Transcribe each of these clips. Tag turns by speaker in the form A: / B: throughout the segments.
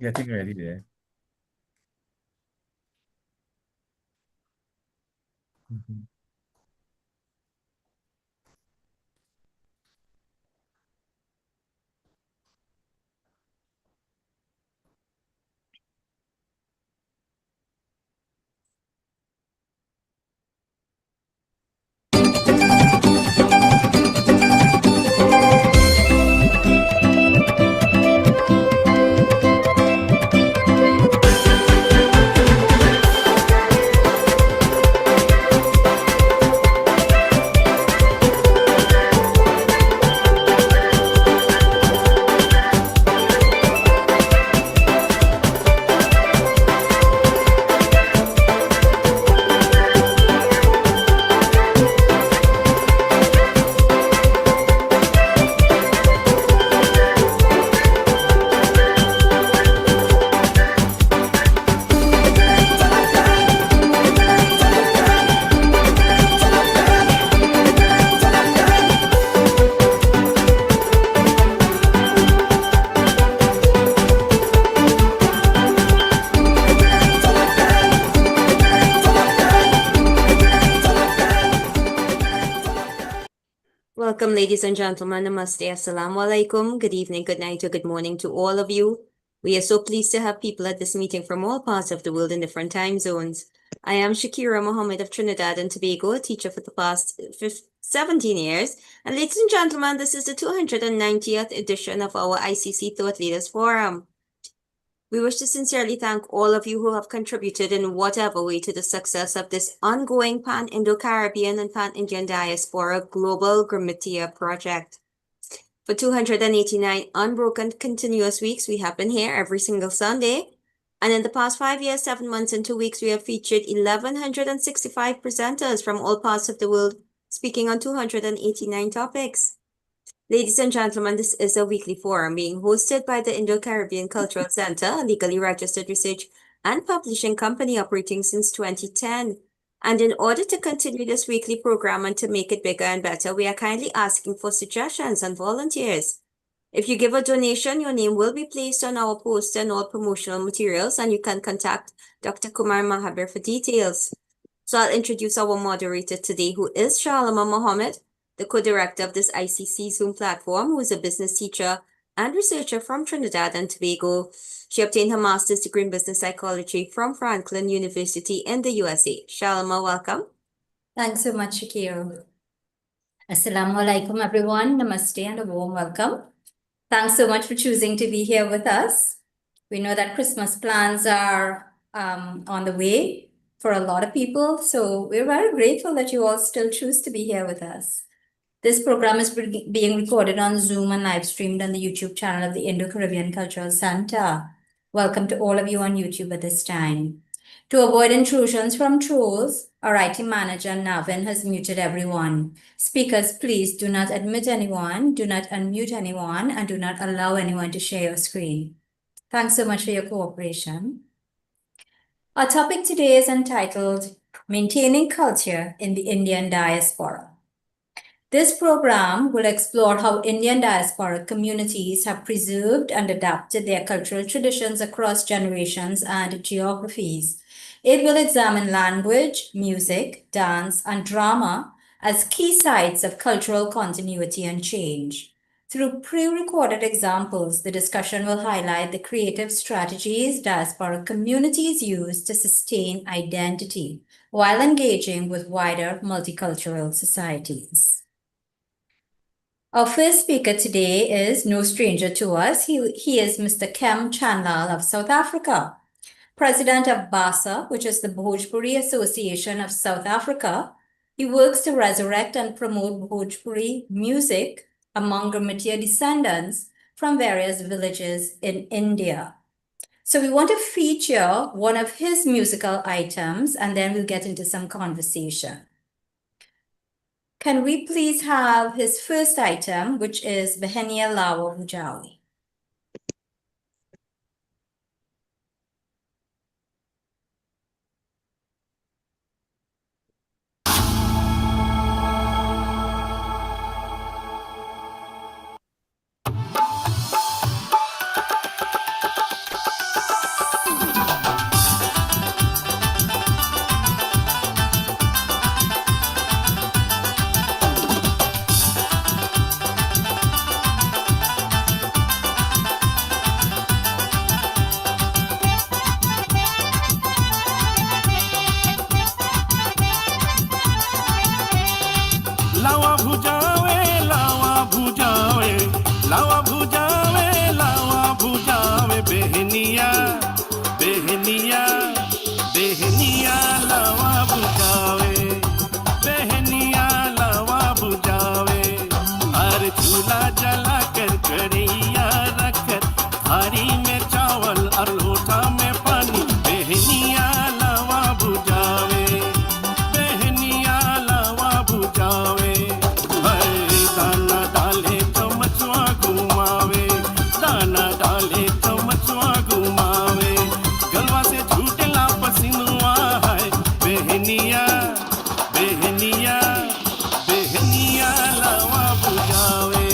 A: Getting ready there. Mhm.
B: Welcome, ladies and gentlemen. Namaste, assalamu alaikum. Good evening, good night, or good morning to all of you. We are so pleased to have people at this meeting from all parts of the world in different time zones. I am Shakira Mohammed of Trinidad and Tobago, a teacher for the past 17 years. And ladies and gentlemen, this is the 290th edition of our ICC Thought Leaders Forum. We wish to sincerely thank all of you who have contributed in whatever way to the success of this ongoing Pan-Indo-Caribbean and Pan-Indian Diaspora Global Grammatia project. For 289 unbroken continuous weeks, we have been here every single Sunday. And in the past 5 years, 7 months, and 2 weeks, we have featured 1,165 presenters from all parts of the world speaking on 289 topics. Ladies and gentlemen, this is a weekly forum being hosted by the Indo-Caribbean Cultural Center, a legally registered research and publishing company operating since 2010. And in order to continue this weekly program and to make it bigger and better, we are kindly asking for suggestions and volunteers. If you give a donation, your name will be placed on our poster and all promotional materials, and you can contact Dr. Kumar Mahabir for details. So I'll introduce our moderator today, who is Shalama Mohammed, the co-director of this ICC Zoom platform, who is a business teacher and researcher from Trinidad and Tobago. She obtained her master's degree in business psychology from Franklin University in the USA. Shalama, welcome.
C: Thanks so much, Shakir. Assalamu alaikum, everyone. Namaste and a warm welcome. Thanks so much for choosing to be here with us. We know that Christmas plans are on the way for a lot of people, so we're very grateful that you all still choose to be here with us. This program is being recorded on Zoom and live streamed on the YouTube channel of the Indo-Caribbean Cultural Center. Welcome to all of you on YouTube at this time. To avoid intrusions from trolls, our IT manager, Navin, has muted everyone. Speakers, please do not admit anyone, do not unmute anyone, and do not allow anyone to share your screen. Thanks so much for your cooperation. Our topic today is entitled Maintaining Culture in the Indian Diaspora. This program will explore how Indian diaspora communities have preserved and adapted their cultural traditions across generations and geographies. It will examine language, music, dance, and drama as key sites of cultural continuity and change. Through pre-recorded examples, the discussion will highlight the creative strategies diaspora communities use to sustain identity while engaging with wider multicultural societies. Our first speaker today is no stranger to us. He is Mr. Kem Chanlal of South Africa, president of BASA, which is the Bhojpuri Association of South Africa. He works to resurrect and promote Bhojpuri music among Grammatia descendants from various villages in India. So we want to feature one of his musical items, and then we'll get into some conversation. Can we please have his first item, which is Behenia Lawa Mujawi?
D: लावा भुजावे बेहनिया बेहनिया बेहनिया लावा भुजावे बेहनिया लावा भुजावे हर चूल्हा जला कर कड़िया रखकर थारी में चावल और लोटा में पानी बेहनिया लावा भुजावे बेहनिया लावा भुजावे दाना डाले तो मछुआ घुमावे दाना डाले तो मछुआ घुमावे गलवा से झूठला पसीनुआ है बेहनिया बेहनिया बेहनिया लावा भुजावे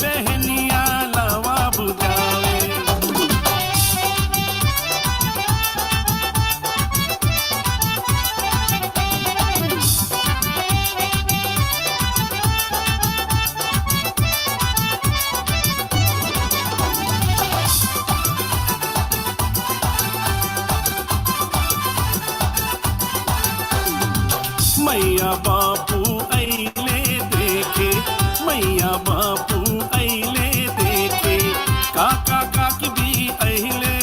D: बेहनिया लावा भुजावे मैया बापू ऐले देखे मैया बापू ऐले देखे काका काकी भी ऐले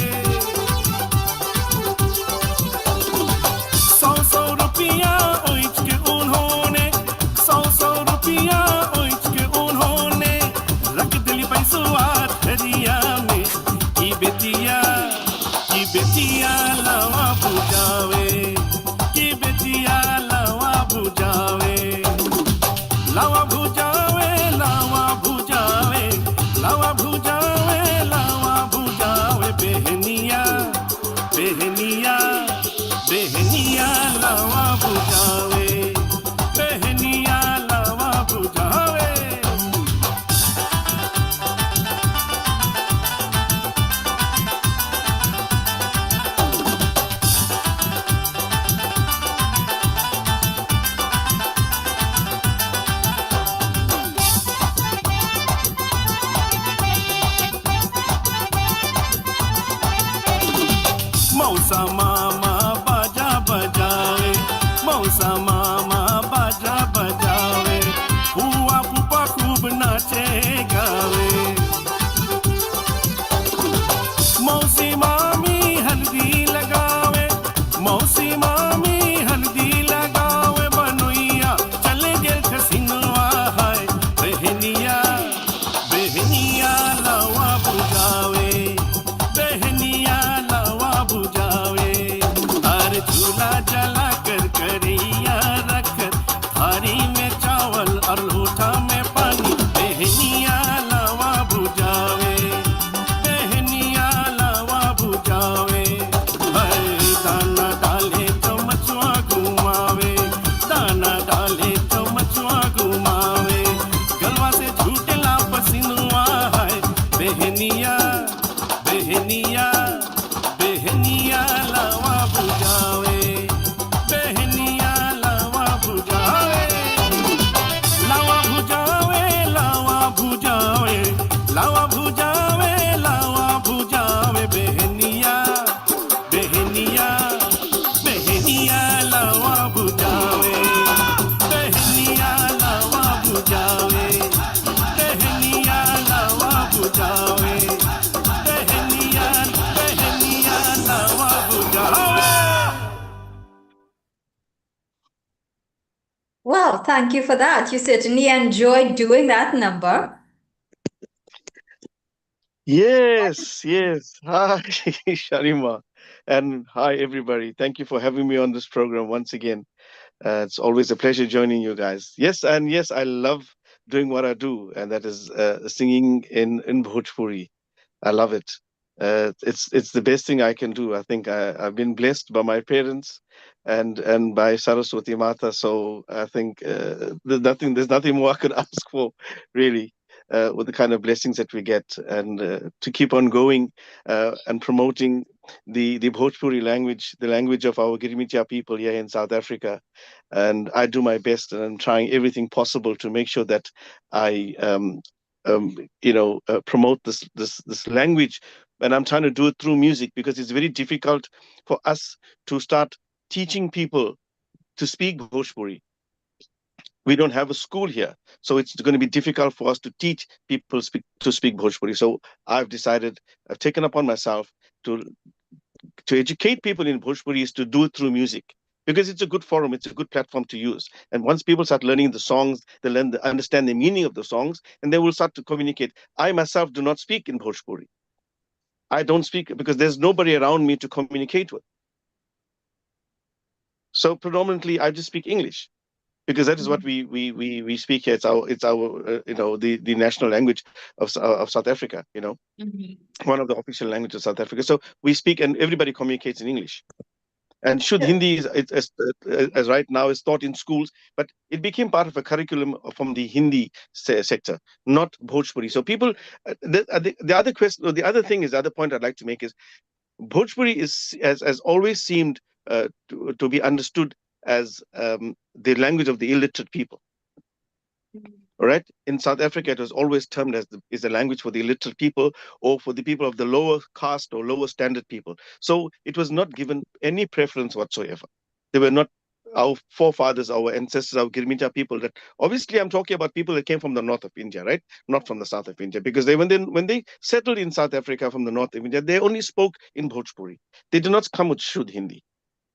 D: 100 रुपया ओइच के उन्होंने 100 रुपया ओइच के उन्होंने रख दिली पैसवा थरिया में की बेटिया लावा भुजावे की बेटिया लावा भुजावे लावा भुजावे लावा भुजावे लावा भुजावे लावा भुजावे बेहनिया बेहनिया बेहनिया लावा भुजावे बेहनिया लावा भुजावे मौसा मामा बाजा बजावे मौसा मामा बाजा बजावे हुआ पुपा खूब नाचे गावे मौसी मामी हल्दी लगावे मौसी मामी हल्दी लगावे बनुइया चले गेल खसिनवा है बेहनिया बेहनिया लावा भुजावे बेहनिया लावा भुजावे हर चूल्हा जला कर कड़िया रखकर थारी में चावल और लोटा में पानी बेहनिया लावा भुजावे बेहनिया लावा भुजावे दाना डाले तो मछुआ घुमावे दाना डाले तो मछुआ घुमावे गलवा से झूठला पसीनुआ है बेहनिया बेहनिया बेहनिया लावा भुजावे बेहनिया लावा भुजावे लावा भुजावे लावा भुजावे लावा भुजावे लावा भुजावे बेहनिया बेहनिया बेहनिया लावा भुजावे बेहनिया लावा भुजावे बेहनिया लावा भुजावे बेहनिया बेहनिया लावा भुजावे
C: Well, thank you for that. You certainly enjoyed doing that number.
E: Yes, yes. Hi, Sharima. And hi, everybody. Thank you for having me on this program once again. It's always a pleasure joining you guys. Yes, and yes, I love doing what I do, and that is singing in Bhojpuri. I love it. It's the best thing I can do. I think I've been blessed by my parents and by Saraswati Mata. So I think there's nothing more I could ask for, really, with the kind of blessings that we get, and to keep on going and promoting the Bhojpuri language, the language of our Girimitia people here in South Africa. And I do my best, and I'm trying everything possible to make sure that I promote this language, and I'm trying to do it through music, because it's very difficult for us to start teaching people to speak Bhojpuri. We don't have a school here, so it's going to be difficult for us to teach people to speak Bhojpuri. So I've taken upon myself to educate people in Bhojpuri is to do it through music because it's a good forum, it's a good platform to use. And once people start learning the songs, they understand the meaning of the songs, and they will start to communicate. I myself do not speak in Bhojpuri. I don't speak because there's nobody around me to communicate with. So predominantly, I just speak English because that is what we speak here. It's our the national language of South Africa. One of the official languages of South Africa. So we speak, and everybody communicates in English. And should Hindi as right now is taught in schools, but it became part of a curriculum from the Hindi sector, not Bhojpuri. So people, the other question, or the other thing is, the other point I'd like to make is Bhojpuri has always seemed to be understood as the language of the illiterate people. All right. In South Africa, it was always termed as is a language for the illiterate people or for the people of the lower caste or lower standard people. So it was not given any preference whatsoever. They were not our forefathers, our ancestors, our Girmija people. That obviously, I'm talking about people that came from the north of India, right? Not from the south of India, because when they settled in South Africa from the north of India, they only spoke in Bhojpuri. They did not come with Shuddh Hindi,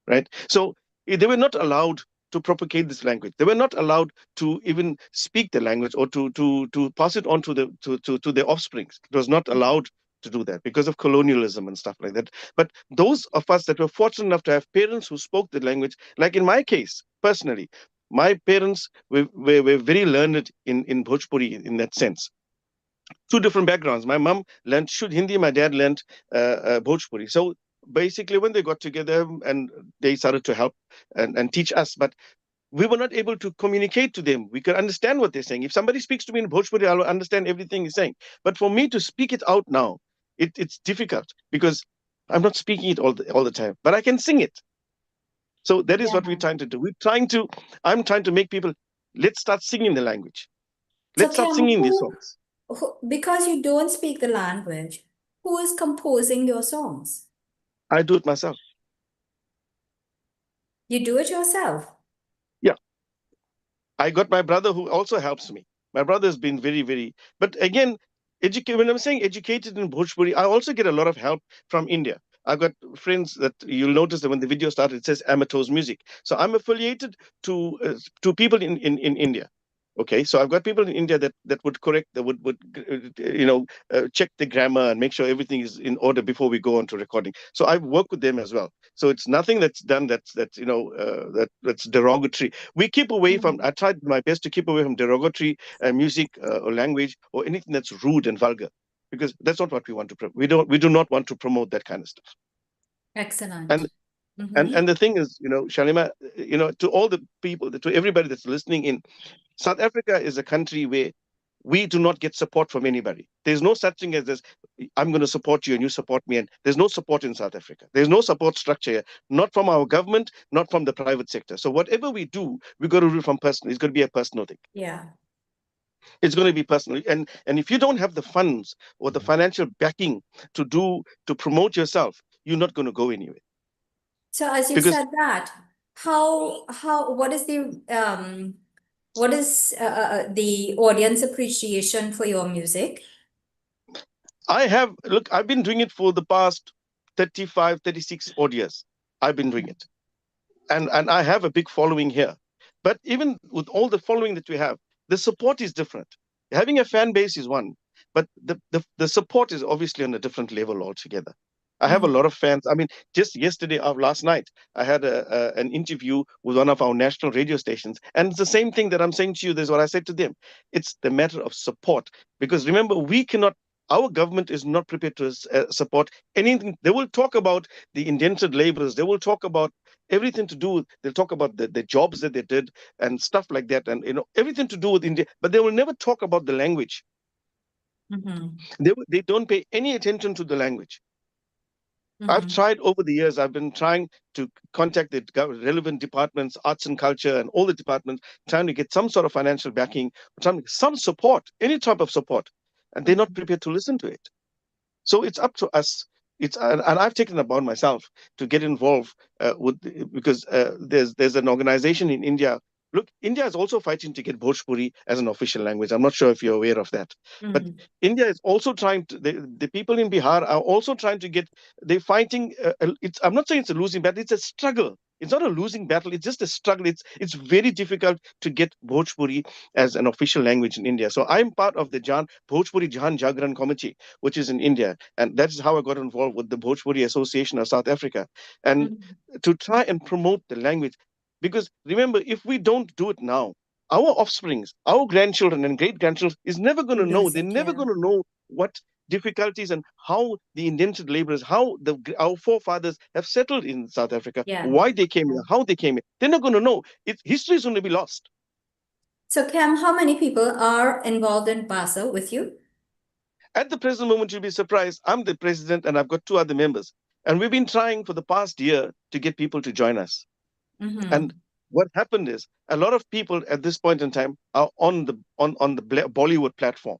E: right? So they were not allowed to propagate this language. They were not allowed to even speak the language or to pass it on to their offspring. It was not allowed to do that because of colonialism and stuff like that. But those of us that were fortunate enough to have parents who spoke the language, like in my case, personally, my parents were very learned in Bhojpuri in that sense. Two different backgrounds. My mom learned Shuddh Hindi, my dad learned Bhojpuri. So basically, when they got together and they started to help and teach us, but we were not able to communicate to them. We could understand what they're saying. If somebody speaks to me in Bhojpuri, I'll understand everything he's saying. But for me to speak it out now, it's difficult because I'm not speaking it all the time, but I can sing it. So that is what we're trying to do. I'm trying to make people, let's start singing the language. Let's start singing these songs.
C: Because you don't speak the language, who is composing your songs?
E: I do it myself.
C: You do it yourself?
E: Yeah. I got my brother who also helps me. My brother has been very, very, but again, when I'm saying educated in Bhojpuri, I also get a lot of help from India. I've got friends that you'll notice that when the video started, it says Amatos Music. So I'm affiliated to people in India. Okay, so I've got people in India that would correct, that would check the grammar and make sure everything is in order before we go on to recording. So I work with them as well. So it's nothing that's done that's derogatory. We keep away from. I tried my best to keep away from derogatory music or language or anything that's rude and vulgar, because that's not what we want to. We do not want to promote that kind of stuff.
C: Excellent.
E: And the thing is, Shalima, to all the people, to everybody that's listening in, South Africa is a country where we do not get support from anybody. There's no such thing as this, I'm going to support you and you support me. And there's no support in South Africa. There's no support structure here, not from our government, not from the private sector. So whatever we do, we've got to do it from personal. It's going to be a personal thing.
C: Yeah.
E: It's going to be personal. And if you don't have the funds or the financial backing to promote yourself, you're not going to go anywhere.
C: So as you said that, what is the audience appreciation for your music?
E: I've been doing it for the past 35, 36 odd years. I've been doing it. And I have a big following here. But even with all the following that we have, the support is different. Having a fan base is one, but the support is obviously on a different level altogether. I have a lot of fans. I mean, just last night, I had an interview with one of our national radio stations. And it's the same thing that I'm saying to you. This is what I said to them. It's the matter of support. Because remember, our government is not prepared to support anything. They will talk about the indentured laborers. They will talk about everything to do. They'll talk about the jobs that they did and stuff like that. And, everything to do with India. But they will never talk about the language. They don't pay any attention to the language. I've tried over the years. I've been trying to contact the relevant departments, arts and culture, and all the departments, trying to get some sort of financial backing, some support, any type of support, and they're not prepared to listen to it. So it's up to us. And I've taken it upon myself to get involved because there's an organization in India Look, India is also fighting to get Bhojpuri as an official language. I'm not sure if you're aware of that. But India is also trying to, the people in Bihar are also trying to get, they're fighting, I'm not saying it's a losing battle, it's a struggle. It's not a losing battle, it's just a struggle. It's very difficult to get Bhojpuri as an official language in India. So I'm part of the Bhojpuri Jahan Jagran Committee, which is in India. And that's how I got involved with the Bhojpuri Association of South Africa. And to try and promote the language. Because remember, if we don't do it now, our offsprings, our grandchildren and great grandchildren is never going to know. They're never going to know what difficulties and how the indentured laborers, how our forefathers have settled in South Africa, why they came here, how they came here. They're not going to know. History is going to be lost.
C: So, Cam, how many people are involved in PASA with you?
E: At the present moment, you'll be surprised. I'm the president and I've got 2 other members. And we've been trying for the past year to get people to join us. And what happened is a lot of people at this point in time are on the Bollywood platform.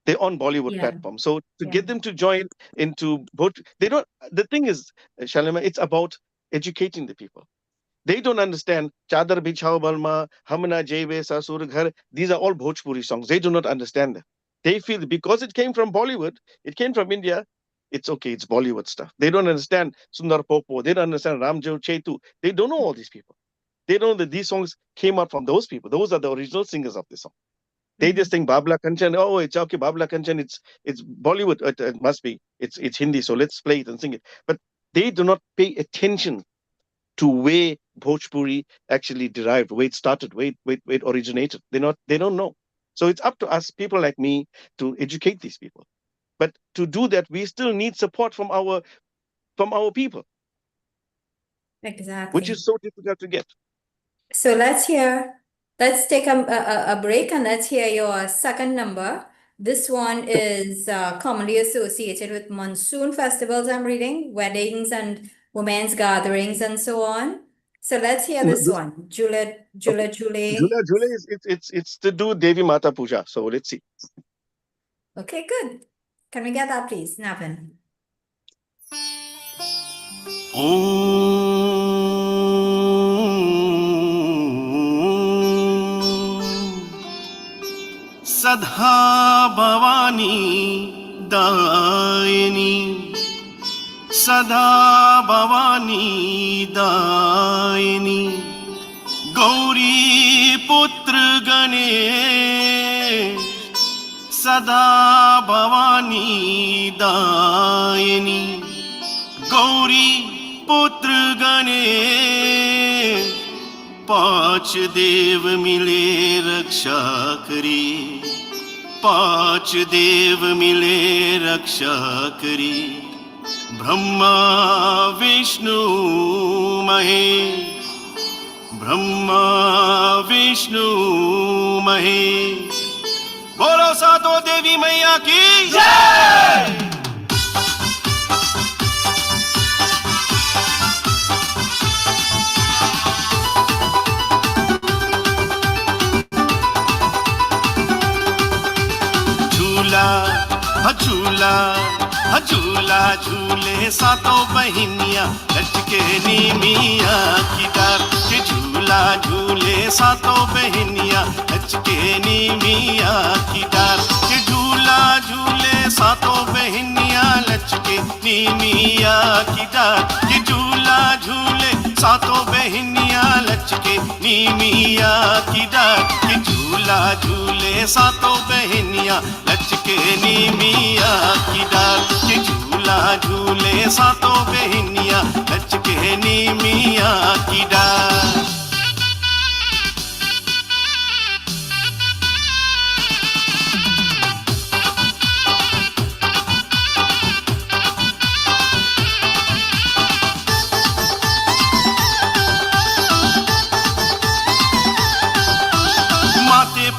E: They're on Bollywood platform. So to get them to join into both, they don't. The thing is, Shalima, it's about educating the people. They don't understand Chadar Bichhao Balma, Hamna Jeve Sasur Ghar. These are all Bhojpuri songs. They do not understand them. They feel because it came from Bollywood, it came from India. It's okay, it's Bollywood stuff. They don't understand Sundar Popo. They don't understand Ramjo Chetu. They don't know all these people. They don't know that these songs came out from those people. Those are the original singers of the song. They just think Babla Kanchan, oh, it's okay, Babla Kanchan, it's Bollywood. It must be. It's Hindi, so let's play it and sing it. But they do not pay attention to where Bhojpuri actually derived, where it started, where it originated. They don't know. So it's up to us, people like me, to educate these people. But to do that, we still need support from our people.
C: Exactly.
E: Which is so difficult to get.
C: So let's take a break and let's hear your second number. This one is commonly associated with monsoon festivals, I'm reading, weddings and women's gatherings and so on. So let's hear this one. Jula.
E: Jula is it's to do Devi Mata Puja. So let's see.
C: Okay, good. Can we get that, please, Navin?
D: Sadha Bhavani Dayini, Sadha Bhavani Dayini, Gauri Putra Ganesh, Sada Bhavani Dayini, Gauri Putra Ganesh, पांच देव मिले रक्षा करी, पांच देव मिले रक्षा करी, ब्रह्मा विष्णु महेश, ब्रह्मा विष्णु महेश। बोलो सातों देवी मैया की जय। झूला झूला झूले सातों बहिनिया लचके नी मिया की डार के झूला झूले सातों बहिनिया लचके नी मिया की डार के झूला झूले सातों बहिनिया लचके नी मिया की डार के झूला झूले सातों बहिनिया लचके नी मिया की डार के झूला झूले सातों बहिनिया लचके नी मिया की डार के झूला झूले सातों बहिनिया लचके नी मिया की डार।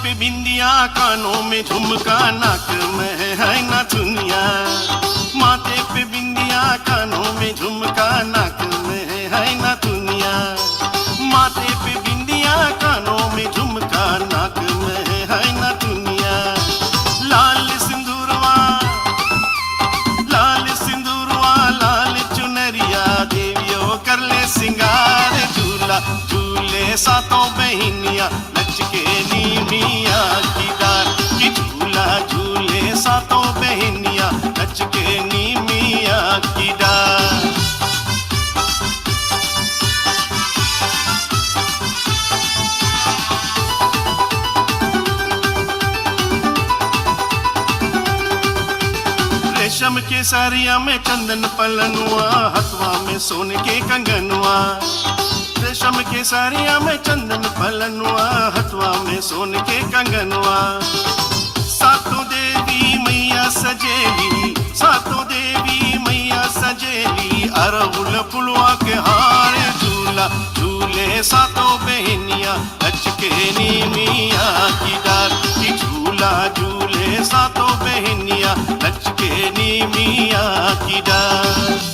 D: पे बिंदिया कानों में झुमका नाक में है ना दुनिया, माथे पे बिंदिया कानों में झुमका नाक में है ना दुनिया, माथे पे बिंदिया कानों में झुमका नाक में है ना दुनिया। लाल सिंदूरवा लाल चुनरिया देवियों कर ले सिंगार, झूला झूले सातों बहिन सातों बहनियां नच के नी मिया की डार। रेशम के साड़िया में चंदन पलनुआ, हथवा में सोने के कंगनुआ। रेशम के साड़िया में चंदन पलनुआ, हथवा में सोने के कंगनुआ। सातों देवी मैया सजेली, सातों देवी मैया सजेली, अरहुल फुलवा के हार झूला झूले सातों बहनियां नच के नी मिया की डार। की झूला झूले सातों बहनियां नच के नी मिया की डार।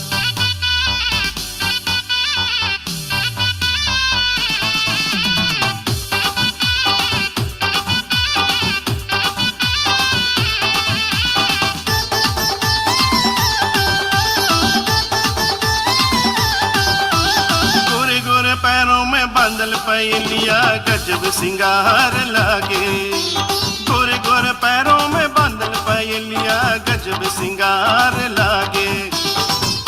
D: पैरों में बांधल पहलिया गजब सिंगार लागे। गोरे गोरे पैरों में बांधल पहलिया गजब सिंगार लागे।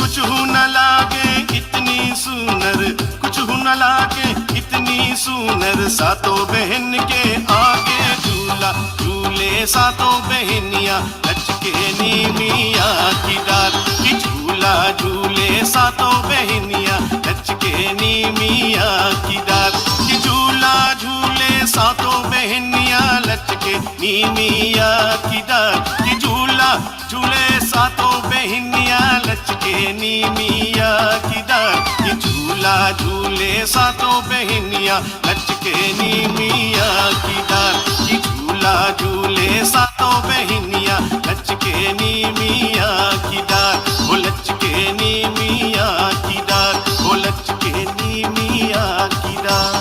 D: कुछ न लागे इतनी सुनर, कुछ न लागे इतनी सुनर, सातों बहन के आगे झूला झूले सातों बहनियां नच के नी मिया की डार। की झूला झूले सातों बहनियां नच के नी मिया की डार। की झूला झूले सातों बहनियां नच के नी मिया की डार। की झूला झूले सातों बहनियां नच के नी मिया की डार। की झूला झूले सातों बहनियां नच के नी मिया की डार। की झूला झूले सातों बहनियां नच के नी मिया की डार। वो लच के नी मिया की डार, वो लच के नी मिया की डार।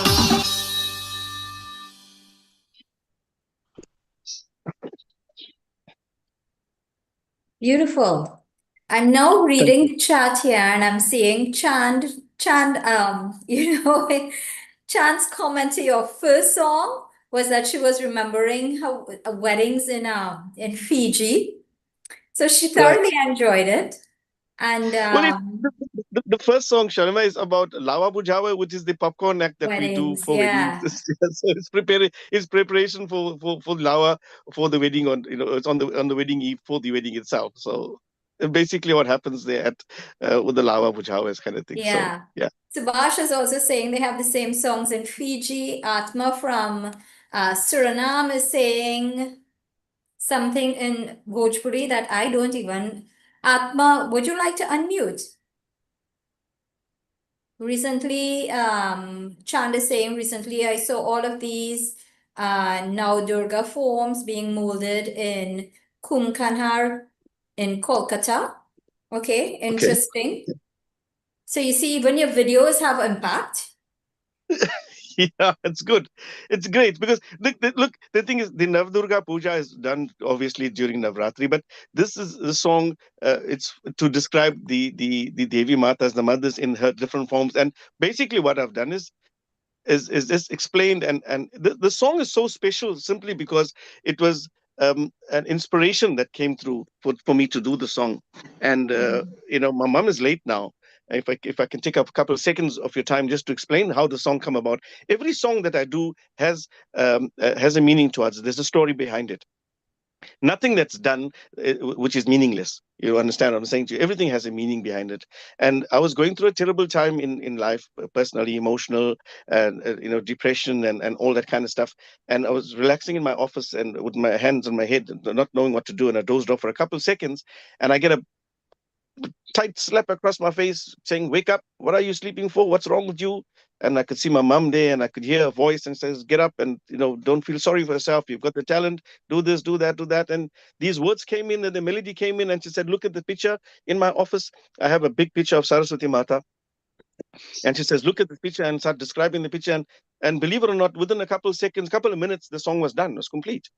C: Beautiful. I'm now reading the chat here and I'm seeing Chand, Chand's comment to your first song was that she was remembering her weddings in Fiji. So she thoroughly enjoyed it. And
E: Well, the first song, Sharma, is about Lava Bujawa, which is the popcorn act that we do
C: weddings,
E: for
C: yeah.
E: weddings. So it's preparation for Lava for the wedding it's on the wedding eve for the wedding itself. So basically what happens there with the Lava Bujawas kind of thing.
C: Yeah.
E: So yeah.
C: Subhash is also saying they have the same songs in Fiji. Atma from Suriname is saying something in Bhojpuri that I don't even. Atma, would you like to unmute? Recently, Chand is saying, recently I saw all of these now Durga forms being molded in Kumkanhar in Kolkata. Okay, interesting. So you see, when your videos have impact.
E: Yeah, it's good. It's great because look, the thing is, the Navdurga Puja is done obviously during Navratri, but this is the song. It's to describe the Devi Matas, the mothers in her different forms. And basically, what I've done is just explained, and the song is so special simply because it was an inspiration that came through for me to do the song. And my mom is late now. If I can take up a couple of seconds of your time just to explain how the song come about. Every song that I do has a meaning to us. There's a story behind it. Nothing that's done which is meaningless. You understand what I'm saying to you? Everything has a meaning behind it. And I was going through a terrible time in life, personally, emotional, and depression and all that kind of stuff. And I was relaxing in my office and with my hands on my head, not knowing what to do. And I dozed off for a couple of seconds, and I get a tight slap across my face saying, "Wake up, what are you sleeping for? What's wrong with you?" And I could see my mom there, and I could hear a voice and says, "Get up and don't feel sorry for yourself. You've got the talent. Do this, do that, do that." And these words came in, and the melody came in, and she said, "Look at the picture in my office. I have a big picture of Saraswati Mata." And she says, "Look at the picture," and start describing the picture. And believe it or not, within a couple of seconds, couple of minutes, the song was done. It was complete.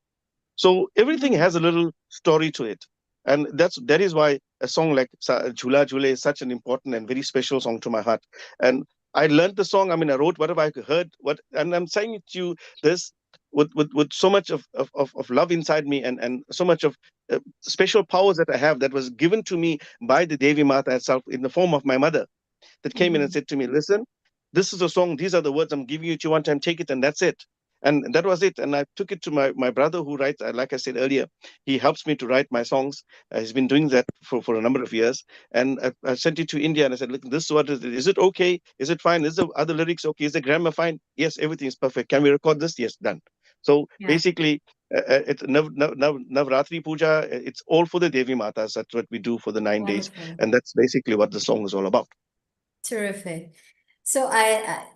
E: So everything has a little story to it. And that is why a song like Jhula Jhule is such an important and very special song to my heart. And I learned the song. I mean, I wrote whatever I heard. And I'm saying to you this, with so much of love inside me, and so much of special powers that I have, that was given to me by the Devi Mata herself in the form of my mother, that came in and said to me, listen, this is a song, these are the words I'm giving you to one time, take it, and that's it. And that was it. And I took it to my brother who writes, like I said earlier, he helps me to write my songs. He's been doing that for a number of years. And I sent it to India, and I said, look, this is what is it okay? Is it fine? Is the other lyrics okay? Is the grammar fine? Yes, everything is perfect. Can we record this? Yes, done. So
C: Yeah.
E: basically, it's Navratri Puja, it's all for the Devi Matas. That's what we do for the 9 days.
C: Wonderful.
E: And that's basically what the song is all about.
C: Terrific. So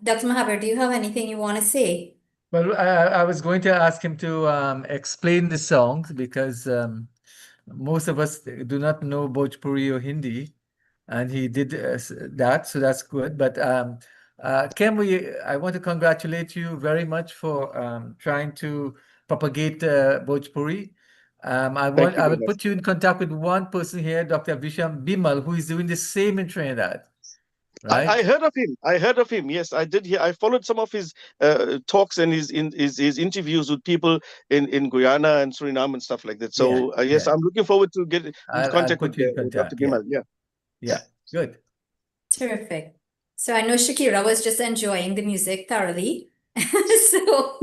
C: Dr. Mahaber, do you have anything you want to say?
A: Well, I was going to ask him to explain the songs because most of us do not know Bhojpuri or Hindi, and he did that, so that's good. But Kem, I want to congratulate you very much for trying to propagate Bhojpuri. I
E: Thank you
A: will
E: very much.
A: put you in contact with one person here, Dr. Visham Bimal, who is doing the same in Trinidad,
E: I
A: right?
E: heard of him. I heard of him. Yes, I did hear. I followed some of his talks and his interviews with people in Guyana and Suriname and stuff like that. So yes,
A: Yeah.
E: I'm looking forward to get into
A: I'll
E: contact
A: put you in
E: with Dr.
A: contact. Yeah,
E: Bimal. Yeah.
A: yeah, good.
C: Terrific. So I know Shakira was just enjoying the music thoroughly. So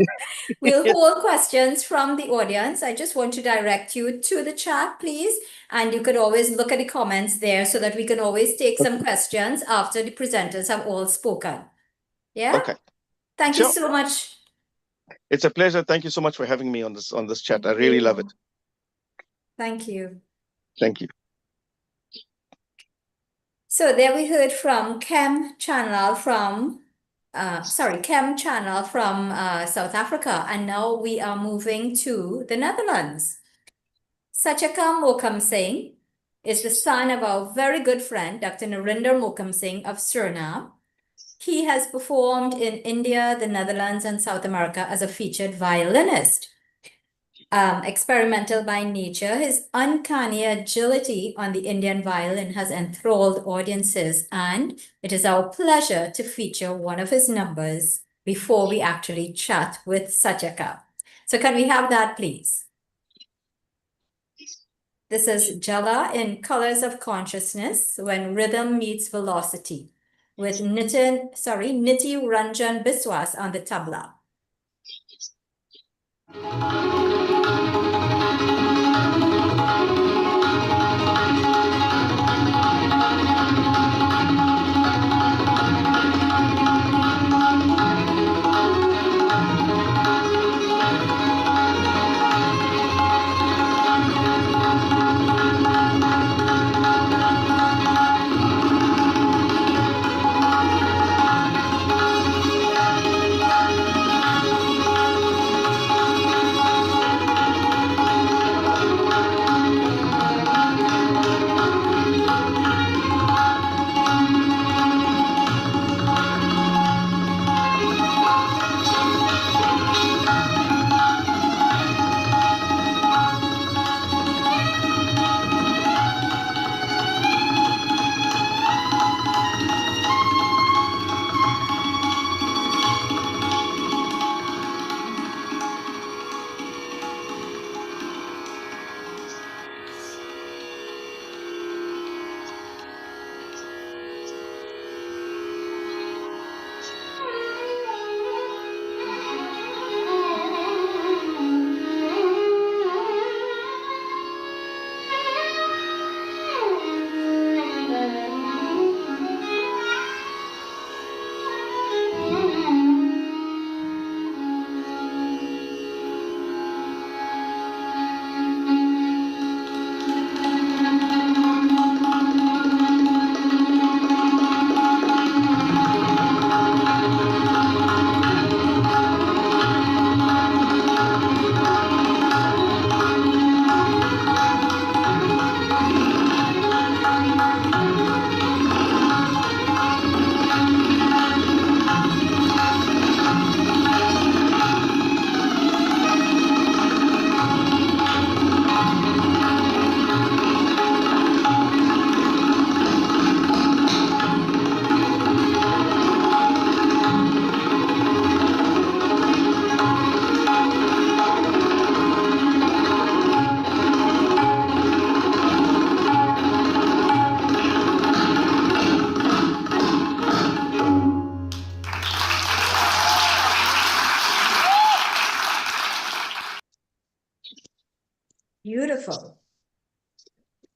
C: we'll hold questions from the audience. I just want to direct you to the chat, please. And you could always look at the comments there so that we can always take some questions after the presenters have all spoken. Yeah?
E: Okay.
C: Thank you
E: Sure.
C: so much.
E: It's a pleasure. Thank you so much for having me on this chat. I
C: Thank
E: really love
C: you.
E: it.
C: Thank you.
E: Thank you.
C: So there we heard from Kem Channel from South Africa, and now we are moving to the Netherlands. Sachaka Mokam Singh is the son of our very good friend, Dr. Narinder Mokam Singh of Suriname. He has performed in India, the Netherlands, and South America as a featured violinist. Experimental by nature, his uncanny agility on the Indian violin has enthralled audiences, and it is our pleasure to feature one of his numbers before we actually chat with Sachaka. So can we have that, please? This is Jala in Colors of Consciousness, when rhythm meets velocity, with Niti Ranjan Biswas on the tabla.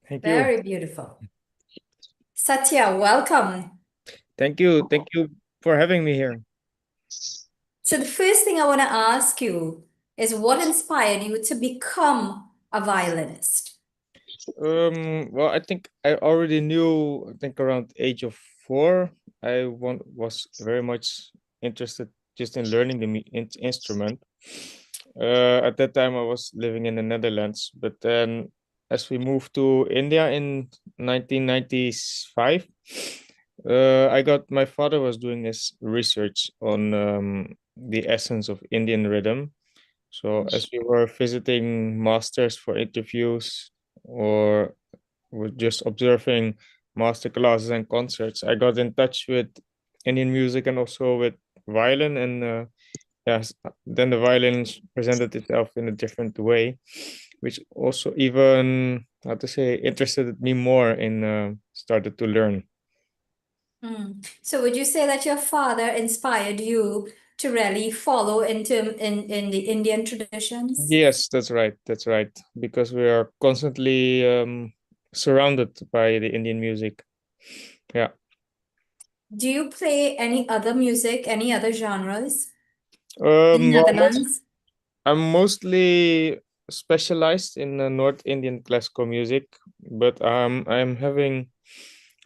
F: Thank you.
C: Very beautiful. Satya, welcome.
F: Thank you. Thank you for having me here.
C: So the first thing I want to ask you is what inspired you to become a violinist?
F: Well, I think I already knew, I think around age of 4, was very much interested just in learning the instrument. At that time, I was living in the Netherlands, but then as we moved to India in 1995, my father was doing this research on the essence of Indian rhythm. So as we were visiting masters for interviews or were just observing master classes and concerts, I got in touch with Indian music and also with violin. And yes, then the violin presented itself in a different way, which also even, how to say, interested me more in started to learn.
C: So would you say that your father inspired you to really follow in the Indian traditions?
F: Yes, that's right. That's right. Because we are constantly surrounded by the Indian music. Yeah.
C: Do you play any other music, any other genres in
F: Well,
C: Netherlands?
F: I'm mostly specialized in North Indian classical music, but I'm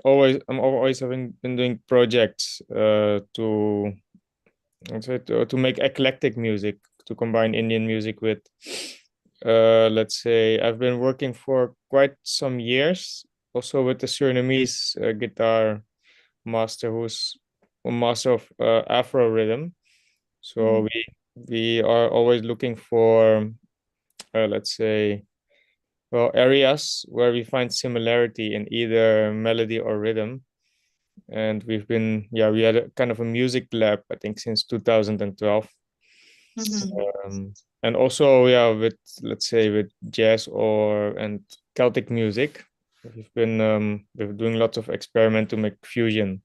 F: always having been doing projects to, let's say, to make eclectic music, to combine Indian music with, let's say, I've been working for quite some years also with the Surinamese guitar master who's a master of Afro rhythm. So we are always looking for, let's say, well, areas where we find similarity in either melody or rhythm. And we had a kind of a music lab, I think, since 2012. And also, yeah, with, let's say, with jazz and Celtic music, we're doing lots of experiment to make fusion.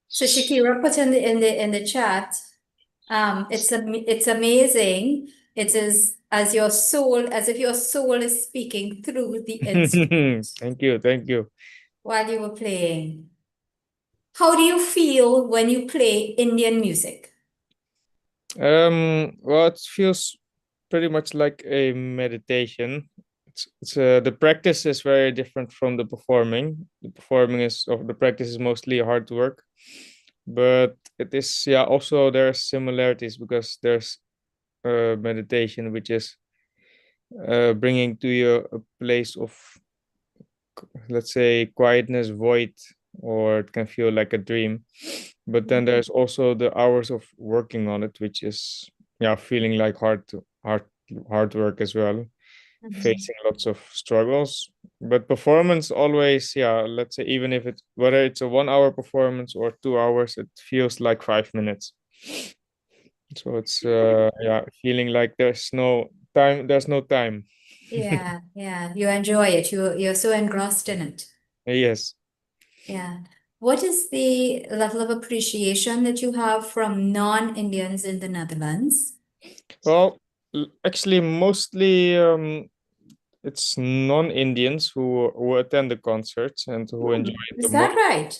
C: So Shakira put in the chat, it's amazing. It is as if your soul is speaking through the instrument
F: Thank you.
C: while you were playing. How do you feel when you play Indian music?
F: Well, it feels pretty much like a meditation. The practice is very different from the performing. The practice is mostly hard work, but it is, yeah, also there are similarities because there's meditation, which is bringing to you a place of, let's say, quietness, void, or it can feel like a dream. But then there's also the hours of working on it, which is, yeah, feeling like hard work as well, facing lots of struggles. But performance always, yeah, let's say, even if whether it's a 1 hour performance or 2 hours, it feels like 5 minutes. So it's yeah, feeling like there's no time.
C: Yeah, you enjoy it. You're so engrossed in it.
F: Yes.
C: Yeah. What is the level of appreciation that you have from non-Indians in the Netherlands?
F: Well, actually, mostly it's non-Indians who attend the concerts and who enjoy it
C: Is
F: the most.
C: that right?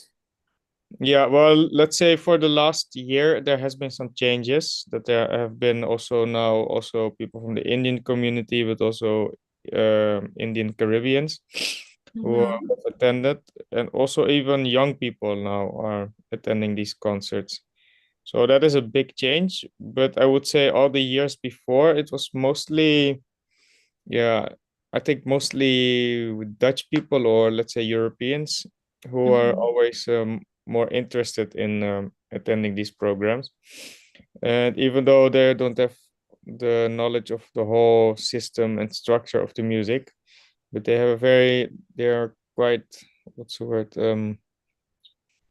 F: Yeah, well, let's say for the last year, there has been some changes, that there have been also now also people from the Indian community, but also Indian Caribbeans who have attended, and also even young people now are attending these concerts. So that is a big change. But I would say all the years before, it was mostly, yeah, I think mostly with Dutch people, or let's say Europeans, who are always more interested in attending these programs. And even though they don't have the knowledge of the whole system and structure of the music, but they are quite, what's the word?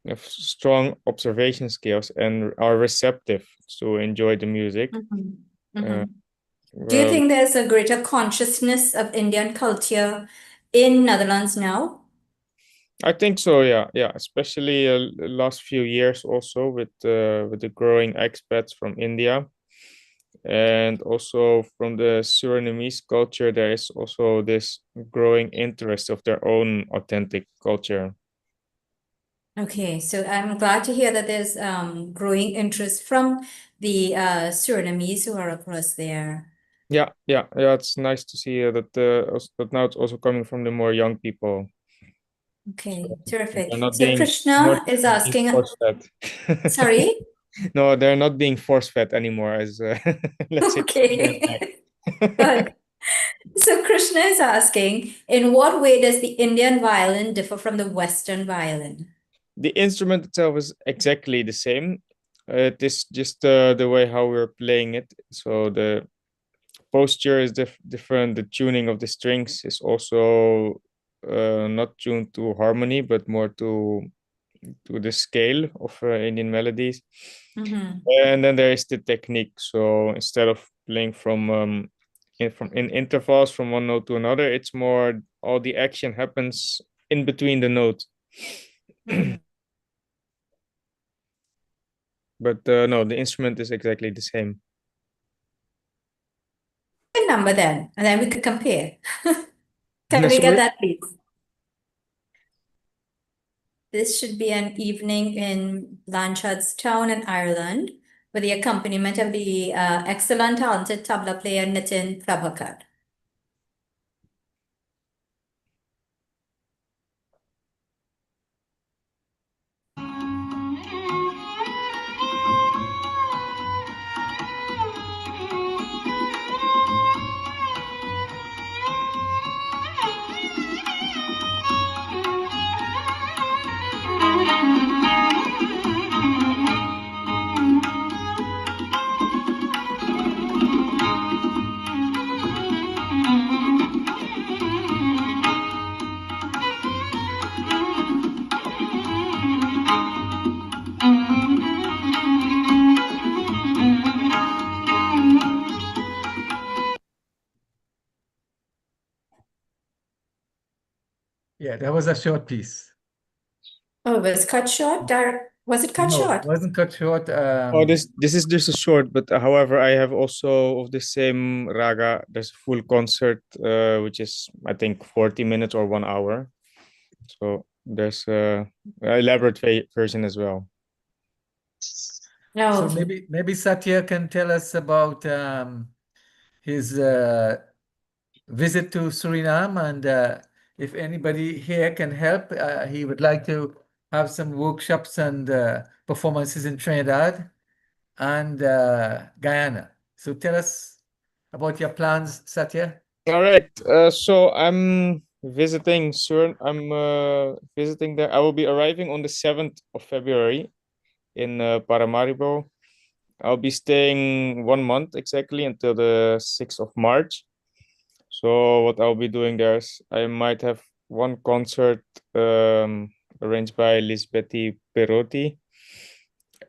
F: Have strong observation skills and are receptive to enjoy the music.
C: Do you think there's a greater consciousness of Indian culture in Netherlands now?
F: I think so, yeah, especially the last few years also with the growing expats from India. And also from the Surinamese culture, there is also this growing interest of their own authentic culture.
C: Okay, so I'm glad to hear that there's growing interest from the Surinamese who are across there.
F: Yeah, it's nice to see that now it's also coming from the more young people.
C: Okay,
F: They're
C: terrific.
F: not
C: So
F: being
C: Krishna is
F: being
C: asking,
F: force-fed.
C: sorry?
F: No, they're not being force-fed anymore, as let's say 20 years back.
C: Okay, good. So Krishna is asking, in what way does the Indian violin differ from the Western violin?
F: The instrument itself is exactly the same. It is just the way how we're playing it. So the posture is different. The tuning of the strings is also not tuned to harmony, but more to the scale of Indian melodies.
C: Mhm.
F: And then there is the technique. So instead of playing in intervals from one note to another, it's more all the action happens in between the notes.
C: Mhm.
F: But no, the instrument is exactly the same.
C: A number then, and then we could compare. Can we get
F: Sorry?
C: that, please? This should be an evening in Blanchardstown in Ireland with the accompaniment of the excellent talented tabla player Nitin Prabhakar.
A: Yeah, that was a short piece.
C: Oh, it was cut short? Was it cut
A: No, it
C: short?
A: wasn't cut short.
F: Oh, this is just a short, but however, I have also of the same raga. There's a full concert, which is I think 40 minutes or 1 hour. So there's a elaborate version as well.
C: No.
A: So maybe Satya can tell us about his visit to Suriname, and if anybody here can help, he would like to have some workshops and performances in Trinidad and Guyana. So tell us about your plans, Satya.
F: All right. So I'm visiting I'm visiting there. I will be arriving on the 7th of February in Paramaribo. I'll be staying 1 month exactly until the 6th of March. So what I'll be doing there is I might have one concert arranged by Lisbetti Perotti,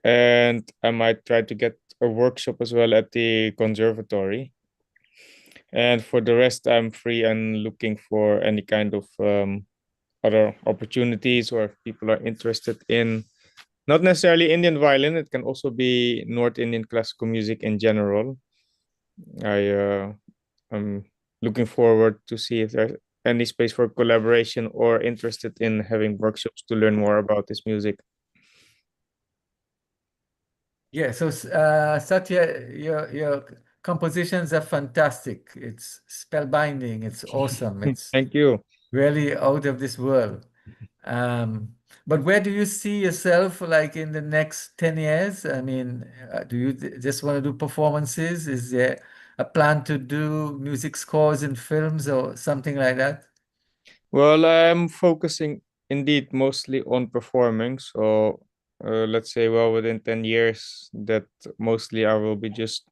F: and I might try to get a workshop as well at the conservatory. And for the rest, I'm free and looking for any kind of other opportunities, or if people are interested in not necessarily Indian violin, it can also be North Indian classical music in general. I'm looking forward to see if there's any space for collaboration or interested in having workshops to learn more about this music.
A: Yeah, so Satya, your compositions are fantastic. It's spellbinding. It's awesome. It's
F: Thank you.
A: really out of this world. But where do you see yourself like in the next 10 years? I mean, do you just want to do performances? Is there a plan to do music scores in films or something like that?
F: Well, I'm focusing indeed mostly on performing. So let's say, well, within 10 years, that mostly I will be just,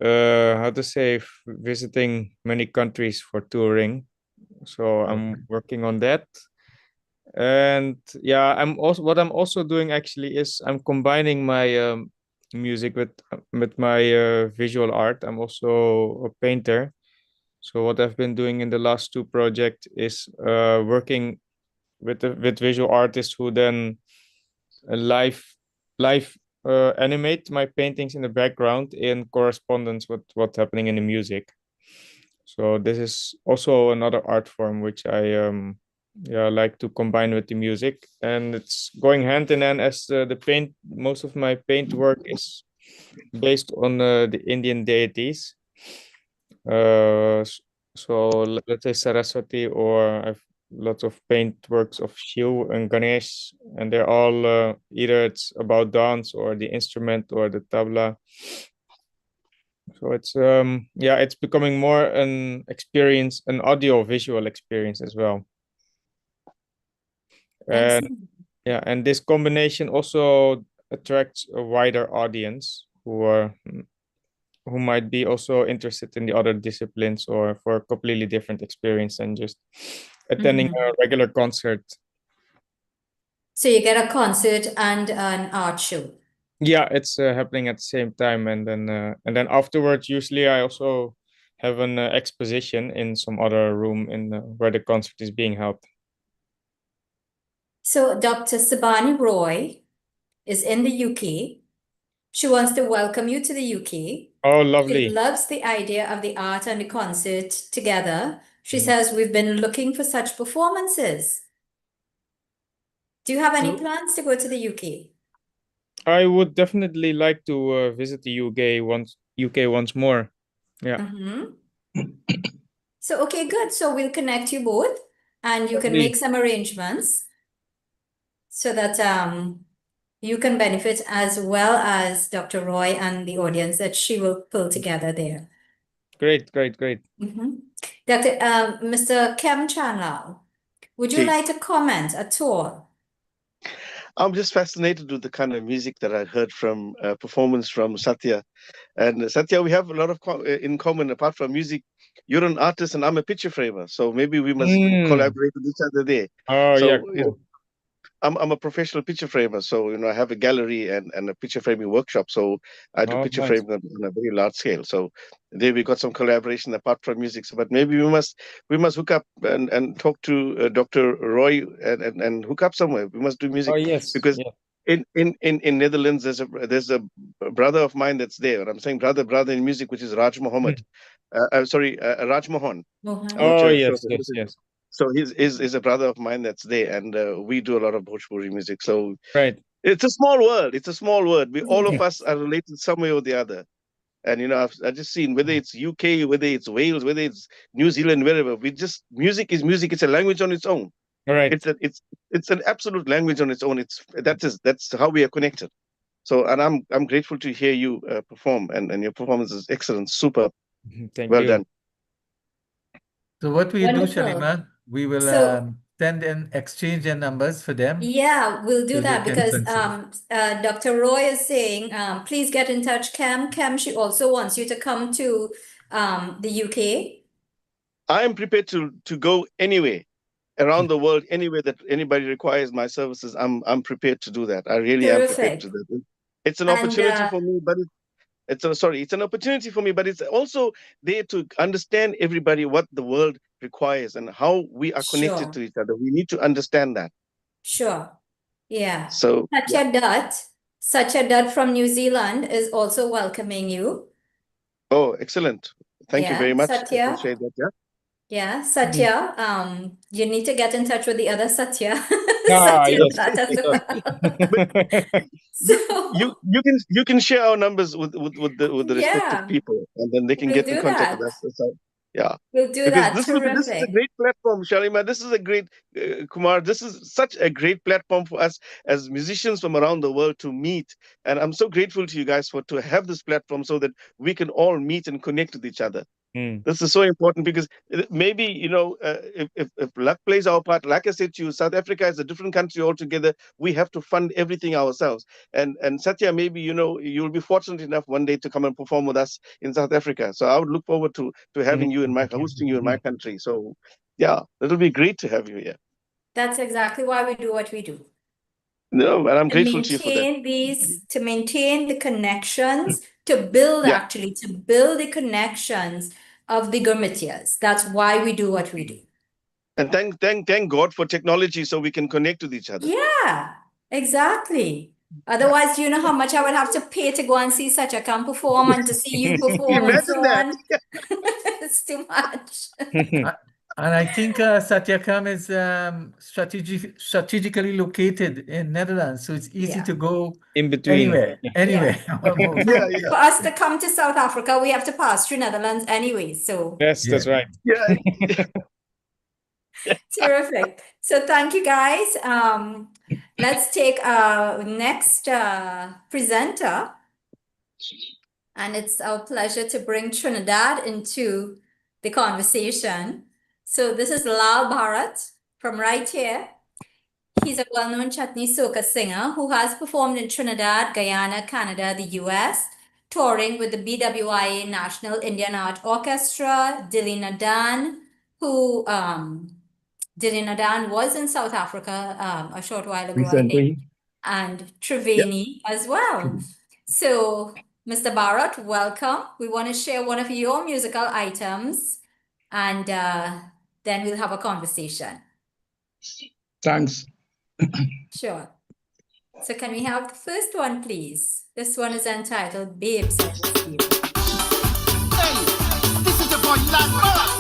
F: how to say, visiting many countries for touring. So I'm working on that. And yeah, what I'm also doing actually is I'm combining my music with my visual art. I'm also a painter. So what I've been doing in the last two projects is working with visual artists who then live animate my paintings in the background in correspondence with what's happening in the music. So this is also another art form which I like to combine with the music, and it's going hand in hand as the paint. Most of my paint work is based on the Indian deities. So let's say Saraswati, or I've lots of paint works of Shiv and Ganesh, and they're all either it's about dance or the instrument or the tabla. So it's becoming more an experience, an audio visual experience as well. And
C: Excellent.
F: and this combination also attracts a wider audience who might be also interested in the other disciplines or for a completely different experience than just attending a regular concert.
C: So you get a concert and an art show.
F: Yeah, it's happening at the same time, and then afterwards, usually I also have an exposition in some other room in where the concert is being held.
C: So Dr. Sabani Roy is in the UK. She wants to welcome you to the UK.
F: Oh,
C: She
F: lovely.
C: loves the idea of the art and the concert together. She says, we've been looking for such performances. Do you have any
A: So-
C: plans to go to the UK?
F: I would definitely like to visit the UK once more. Yeah.
C: So, okay, good. So we'll connect you both and you can
F: Lovely.
C: make some arrangements so that you can benefit as well as Dr. Roy and the audience that she will pull together there.
F: Great.
C: Dr. Mr. Kem Chanlal, would you
E: Ji.
C: like to comment at all?
E: I'm just fascinated with the kind of music that I heard from performance from Satya. And Satya, we have a lot of in common apart from music. You're an artist and I'm a picture framer. So maybe we must collaborate with each other there.
F: Oh,
E: So,
F: yeah,
E: you know,
F: cool.
E: I'm a professional picture framer. So, you know, I have a gallery and a picture framing workshop. So I do
F: Oh,
E: picture
F: nice.
E: framing on a very large scale. So there we got some collaboration apart from music. So, but maybe we must hook up and talk to Dr. Roy and hook up somewhere. We must do music
F: Oh, yes.
E: because
F: Yeah.
E: in Netherlands there's a brother of mine that's there. And I'm saying brother in music, which is Raj Mohammed. Raj Mohan. I'm not
F: Oh,
E: sure
F: yes.
E: So he's a brother of mine that's there, and we do a lot of Bhojpuri music. So
F: Right.
E: it's a small world. It's a small world. All of us are related some way or the other. And you know, I've just seen whether it's UK, whether it's Wales, whether it's New Zealand, wherever. Music is music. It's a language on its own.
F: All right.
E: It's an absolute language on its own. That's how we are connected. So, and I'm grateful to hear you perform, and your performance is excellent, super,
F: Thank
E: well
F: you.
E: done.
A: So what we do,
C: Wonderful.
A: Sharima, we will
C: So-
A: send and exchange their numbers for them.
C: Yeah, we'll do
A: So they
C: that
A: can
C: because
A: consult.
C: Dr. Roy is saying, please get in touch, Cam. Cam, she also wants you to come to the UK.
E: I am prepared to go anywhere around the world, anywhere that anybody requires my services. I'm prepared to do that. I really am prepared to do that. It's an opportunity for me, but it's an opportunity for me, but it's also there to understand everybody what the world requires and how we are connected to each other. We need to understand that.
C: Sure. Yeah.
E: So
C: Satya Dutt from New Zealand is also welcoming you.
E: Oh, excellent. Thank you very much.
C: Satya.
E: I appreciate that. Yeah.
C: Yeah, Satya, you need to get in touch with the other Satya.
F: Yes.
C: Dutt as well.
E: You can share our numbers with the respective people, and then they can get in contact with us. Yeah,
C: we'll do
E: because
C: that.
E: this is a great platform, Sharima. This is a great Kumar. This is such a great platform for us as musicians from around the world to meet, and I'm so grateful to you guys to have this platform so that we can all meet and connect with each other. This is so important because maybe, you know, if luck plays our part, like I said to you, South Africa is a different country altogether. We have to fund everything ourselves. And Satya, maybe, you know, you'll be fortunate enough one day to come and perform with us in South Africa. So I would look forward to having you hosting you in my country. So yeah, it'll be great to have you here.
C: That's exactly why we do what we do.
E: No, and I'm grateful to you for that.
C: To maintain the connections, to build the connections of the Gurmitias. That's why we do what we do.
E: And thank God for technology so we can connect with each other.
C: Yeah, exactly. Otherwise, you know how much I would have to pay to go and see Satya Khan perform and to see you perform and so
E: Imagine that.
C: on. It's too much.
A: And I think Satyakam is strategically located in Netherlands, so it's easy
C: Yeah.
A: to go
F: In between.
A: anywhere, almost.
E: Yeah,
C: For
E: yeah,
C: us to come to South Africa, we have to pass through Netherlands anyway. So
F: Yes, that's right.
E: yeah.
C: terrific. So thank you guys. Let's take our next presenter. And it's our pleasure to bring Trinidad into the conversation. So this is Lal Bharat from right here. He's a well-known chutney soca singer who has performed in Trinidad, Guyana, Canada, the US, touring with the BWIA National Indian Art Orchestra, Dilly Nadan, who Dilly Nadan was in South Africa a short while ago, I think, and Triveni as well. So, Mr. Bharat, welcome. We want to share one of your musical items, and then we'll have a conversation.
G: Thanks.
C: Sure. So can we have the first one, please? This one is entitled Babes of the Sea.
D: Hey, this is the boy Lal Bharat.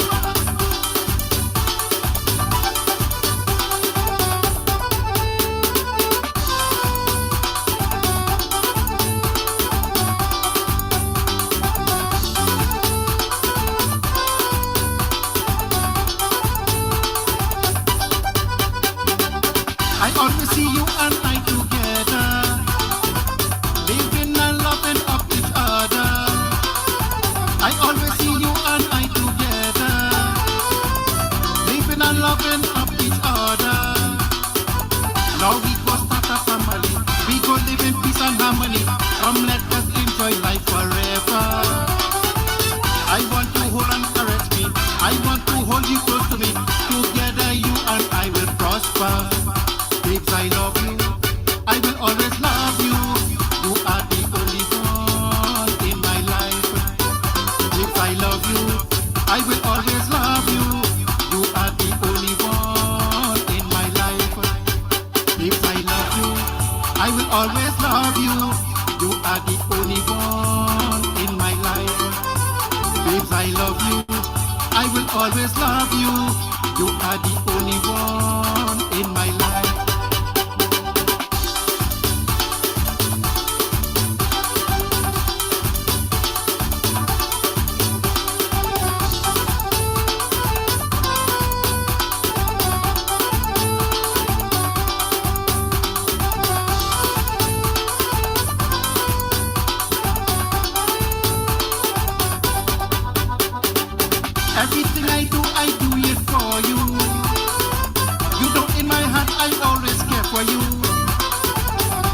D: I always see you and I together, living and loving up each other. I always see you and I together, living and loving up each other. Now we go start a family, we go live in peace and harmony. Come let us enjoy life forever. I want to hold and caress me, I want to hold you close to me. Together you and I will prosper. Babes, I love you, I will always love you. You are the only one in my life. Babes, I love you, I will always love you. You are the only one in my life. Babes, I love you, I will always love you. You are the only one in my life. Babes, I love you, I will always love you. You are the only one in my life. Everything I do it for you. You know in my heart I always care for you.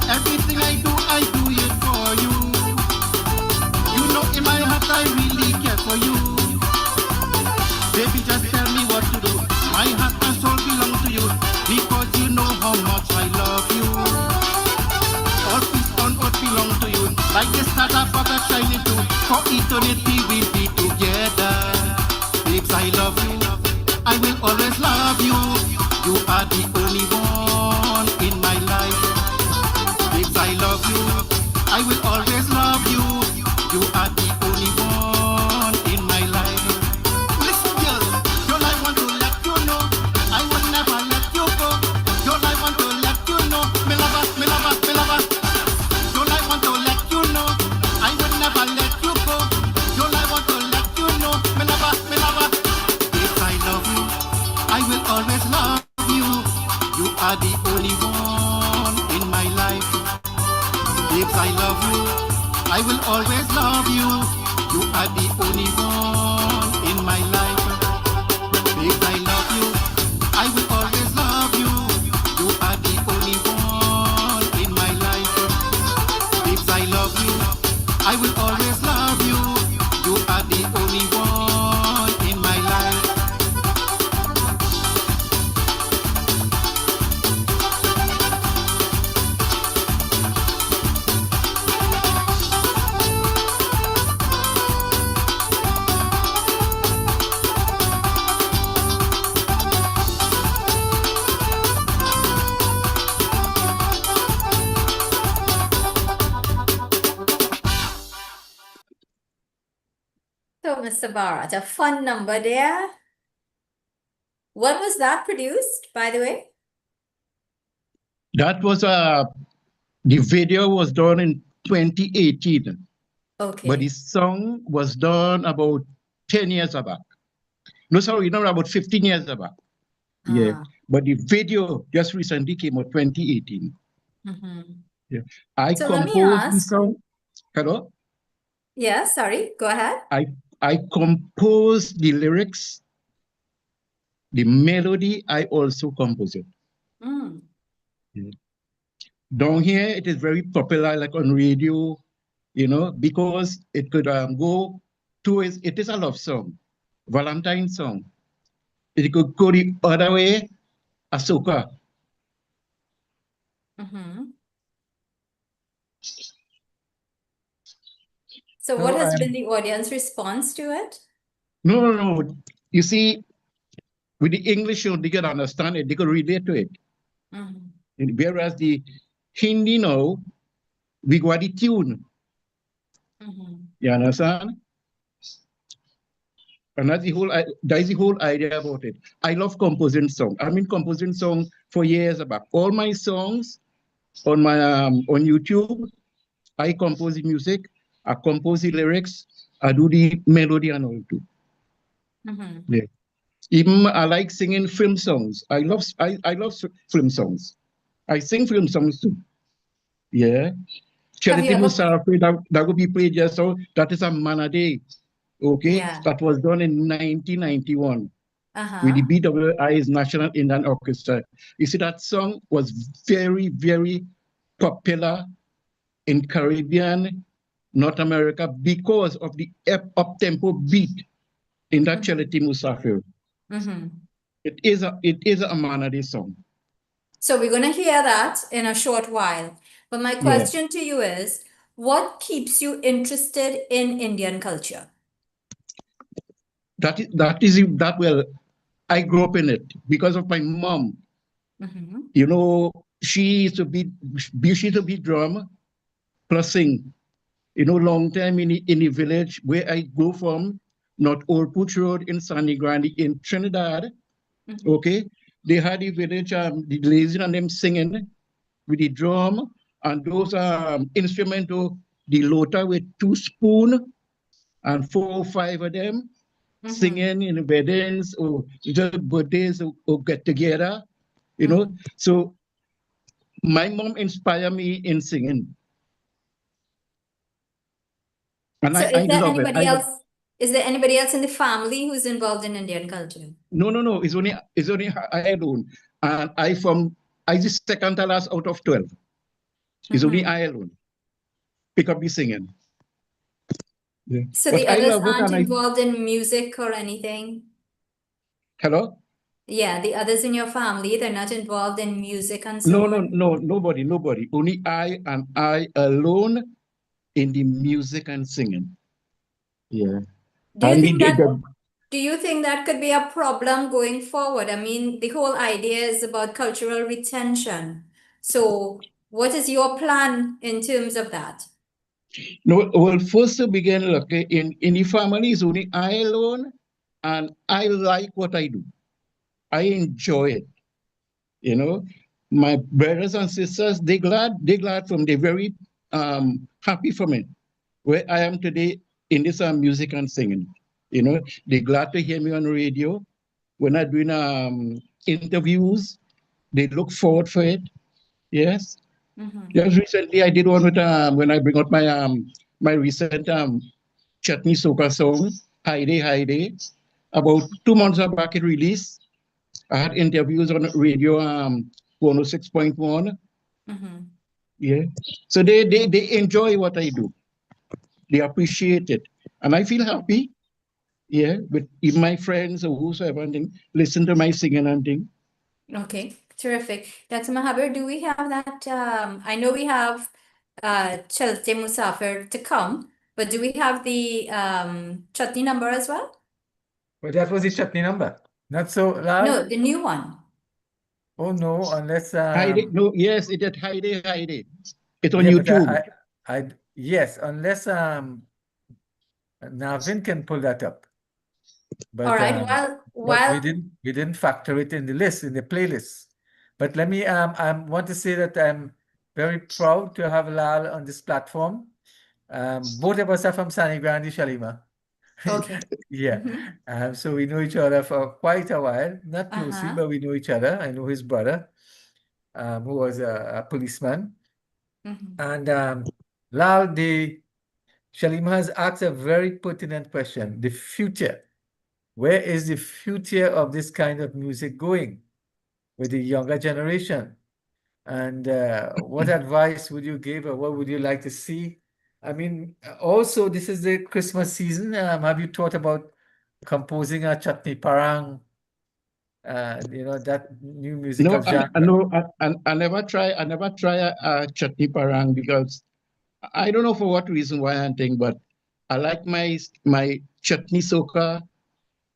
D: Everything I do it for you. You know in my heart I really care for you. Baby, just tell me what to do. My heart and soul belong to you, because you know how much I love you. All peace on earth belong to you, like the stars above are shining too. For eternity we'll be together. Babes, I love you, I will always love you. You are the only one in my life. Babes, I love you, I will always love you. You are the only one in my life. Listen, girl, girl, I want to let you know, I will never let you go. Girl, I want to let you know, me lover, me lover, me lover. Girl, I want to let you know, I will never let you go. Girl, I want to let you know, me lover, me lover. If I love you, I will always love you. You are the only one in my life. If I love you, I will always love you. You are the only one in my life. If I love you, I will always love you. You are the only one in my life. If I love you, I will always love you. You are the only one in my life.
C: Mr. Bharat. A fun number there. When was that produced, by the way?
G: That was the video was done in 2018, but the
C: Okay.
G: song was done about 10 years back. No, sorry, no, about 15 years back. Yeah,
C: Ah.
G: but the video just recently came out 2018.
C: Mhm.
G: Yeah, I
C: So let me
G: composed the
C: ask.
G: song. Hello,
C: Yeah, sorry, go ahead.
G: I composed the lyrics, the melody. I also composed it.
C: Mm.
G: Yeah. Down here, it is very popular, like on radio, you know, because it could go towards, it is a love song, Valentine song. It could go the other way, Ahsoka.
C: Mhm. So
A: So
C: what has been the audience response to it?
G: No. You see, with the English, they can understand it, they can relate to it.
C: Mhm.
G: Whereas the Hindi now, we got the tune.
C: Mhm.
G: You understand? And that's the whole idea about it. I love composing songs. I've been composing songs for years back. All my songs on my on YouTube, I compose the music, I compose the lyrics, I do the melody and all too.
C: Mhm.
G: Yeah. Even I like singing film songs. I love film songs. I sing film songs too. Yeah.
C: Have you
G: Charity
C: ever?
G: Musafir, that would be played just so. That is a Manade. Okay.
C: Yeah.
G: That was done in 1991 with the
C: Uh-huh.
G: BWI's National Indian Orchestra. You see, that song was very, very popular in Caribbean, North America, because of the up-tempo beat in that
C: Mhm.
G: Charity Musafir.
C: Mhm.
G: It is a Manade song.
C: So we're going to hear that in a short while. But my
G: Yeah.
C: question to you is, what keeps you interested in Indian culture?
G: Well, I grew up in it because of my mom.
C: Mhm.
G: You know, she used to beat drum plus sing. You know, long time in the village where I go from, North Old Putch Road in Sandy Grande in Trinidad.
C: Mhm.
G: Okay, they had the village, the ladies and them singing with the drum and those instrumental, the lota with 2 spoons and 4 or 5 of them
C: Mhm.
G: singing in weddings or just birthdays or get together, you know.
C: Mhm.
G: So my mom inspired me in singing. And
C: So
G: I love it.
C: is there anybody else in the family who's involved in Indian culture?
G: No. It's only I alone. And I just second to last out of 12. It's only
C: Mhm.
G: I alone. Pick up the singing. Yeah.
C: So the
G: But I
C: others
G: love it
C: aren't
G: and
C: involved in music or anything?
G: hello?
C: Yeah, the others in your family, they're not involved in music and so on?
G: No, nobody. Only I alone in the music and singing. Yeah.
C: Do you
G: And
C: think that could be a problem going forward? I mean, the whole idea is about cultural retention. So what is your plan in terms of that?
G: no, well, first to begin, look, in the family is only I alone, and I like what I do. I enjoy it. You know, my brothers and sisters, they glad from they very happy from it. Where I am today in this music and singing. You know, they glad to hear me on radio. When I'm doing interviews, they look forward for it. Yes.
C: Mhm.
G: Just recently I did one with when I bring out my recent chutney soca song, Heidi. About 2 months back it released. I had interviews on radio 106.1.
C: Mhm.
G: Yeah. So they enjoy what I do. They appreciate it. And I feel happy. Yeah. But if my friends or whosoever and thing, listen to my singing and thing.
C: Okay, terrific. Dr. Mahabir, do we have that? I know we have Chalte Musafir to come, but do we have the chutney number as well?
A: But that was the chutney number. Not so loud.
C: No, the new one.
A: Oh no, unless
G: Heidi, no, yes, it is Heidi. It's on
A: yeah, but
G: YouTube.
A: I yes, unless Navin can pull that up. But
C: All right.
A: but
C: While
A: we didn't factor it in the list, in the playlist. But let me I want to say that I'm very proud to have Lal on this platform. Both of us are from Sani Grande, Shalima.
C: okay.
A: Yeah.
C: Mhm.
A: So we know each other for quite a while, not closely,
C: Uh-huh.
A: but we know each other. I know his brother, who was a policeman.
C: Mhm.
A: And Lal, Shalima has asked a very pertinent question. The future. Where is the future of this kind of music going with the younger generation? And what advice would you give, or what would you like to see? I mean, also, this is the Christmas season. Have you thought about composing a chutney parang, that new musical
G: No,
A: genre?
G: no, I never try a chutney parang because I don't know for what reason why I think, but I like my chutney soca,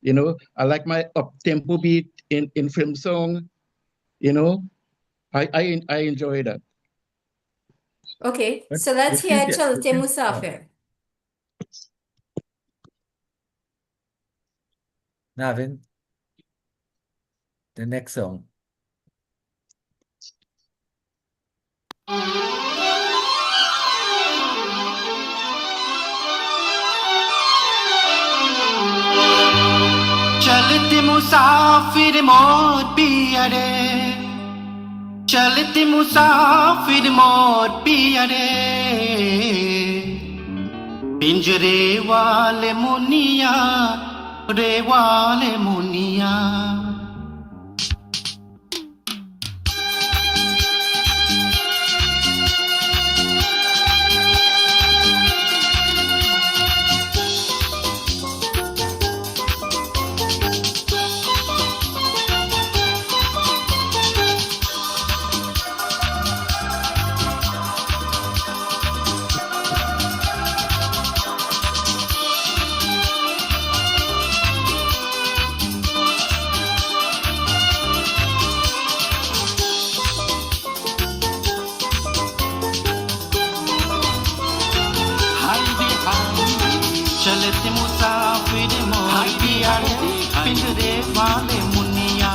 G: I like my up tempo beat in film song, you know. I enjoy that.
C: Okay.
A: But
C: So
A: the
C: let's hear
A: future,
C: Chalte Musafir.
A: Navin, the next song.
D: चलते मुसाफिर मोर पिया रे चलते मुसाफिर मोर पिया रे पिंजरे वाले मुनिया रे वाले मुनिया चलते मुसाफिर मोर पिया रे पिंजरे वाले मुनिया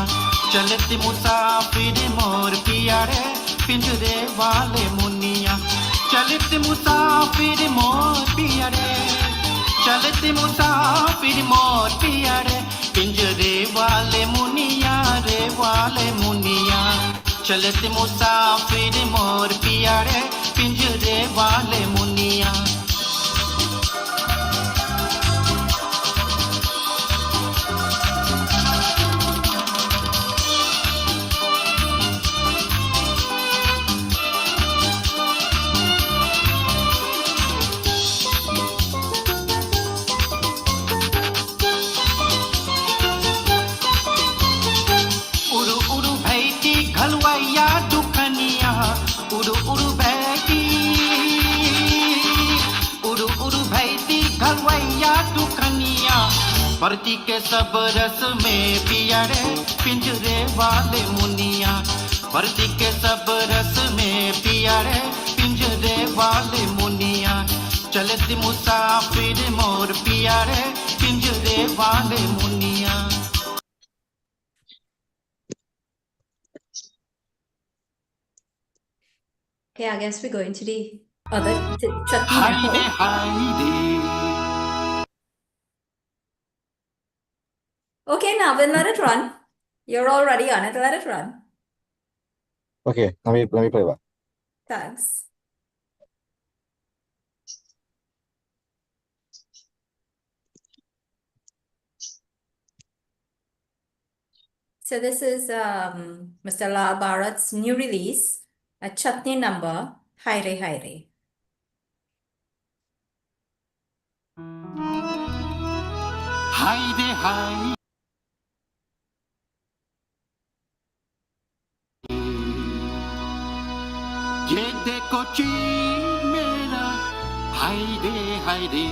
D: चलते मुसाफिर मोर पिया रे पिंजरे वाले मुनिया चलते मुसाफिर मोर पिया रे चलते मुसाफिर मोर पिया रे पिंजरे वाले मुनिया रे वाले मुनिया चलते मुसाफिर मोर पिया रे पिंजरे वाले मुनिया घलवैया दुखनिया उड़ू उड़ू बैठी उड़ू भैती घलवैया दुखनिया परती के सब रस में पिया रे पिंजरे वाले मुनिया परती के सब रस में पिया रे पिंजरे वाले मुनिया चलती मुसाफिर मोर पिया रे पिंजरे वाले Muniya
C: Okay, I guess we're going to the other chutney now. Okay, Navin, let it run. You're already on it. Let it run.
H: Okay, let me play back.
C: Thanks. So this is Mr. Lal Bharat's new release, a chutney number, Haire Haire.
D: Haire Haire ये देखो ची मेरा हायरे हायरे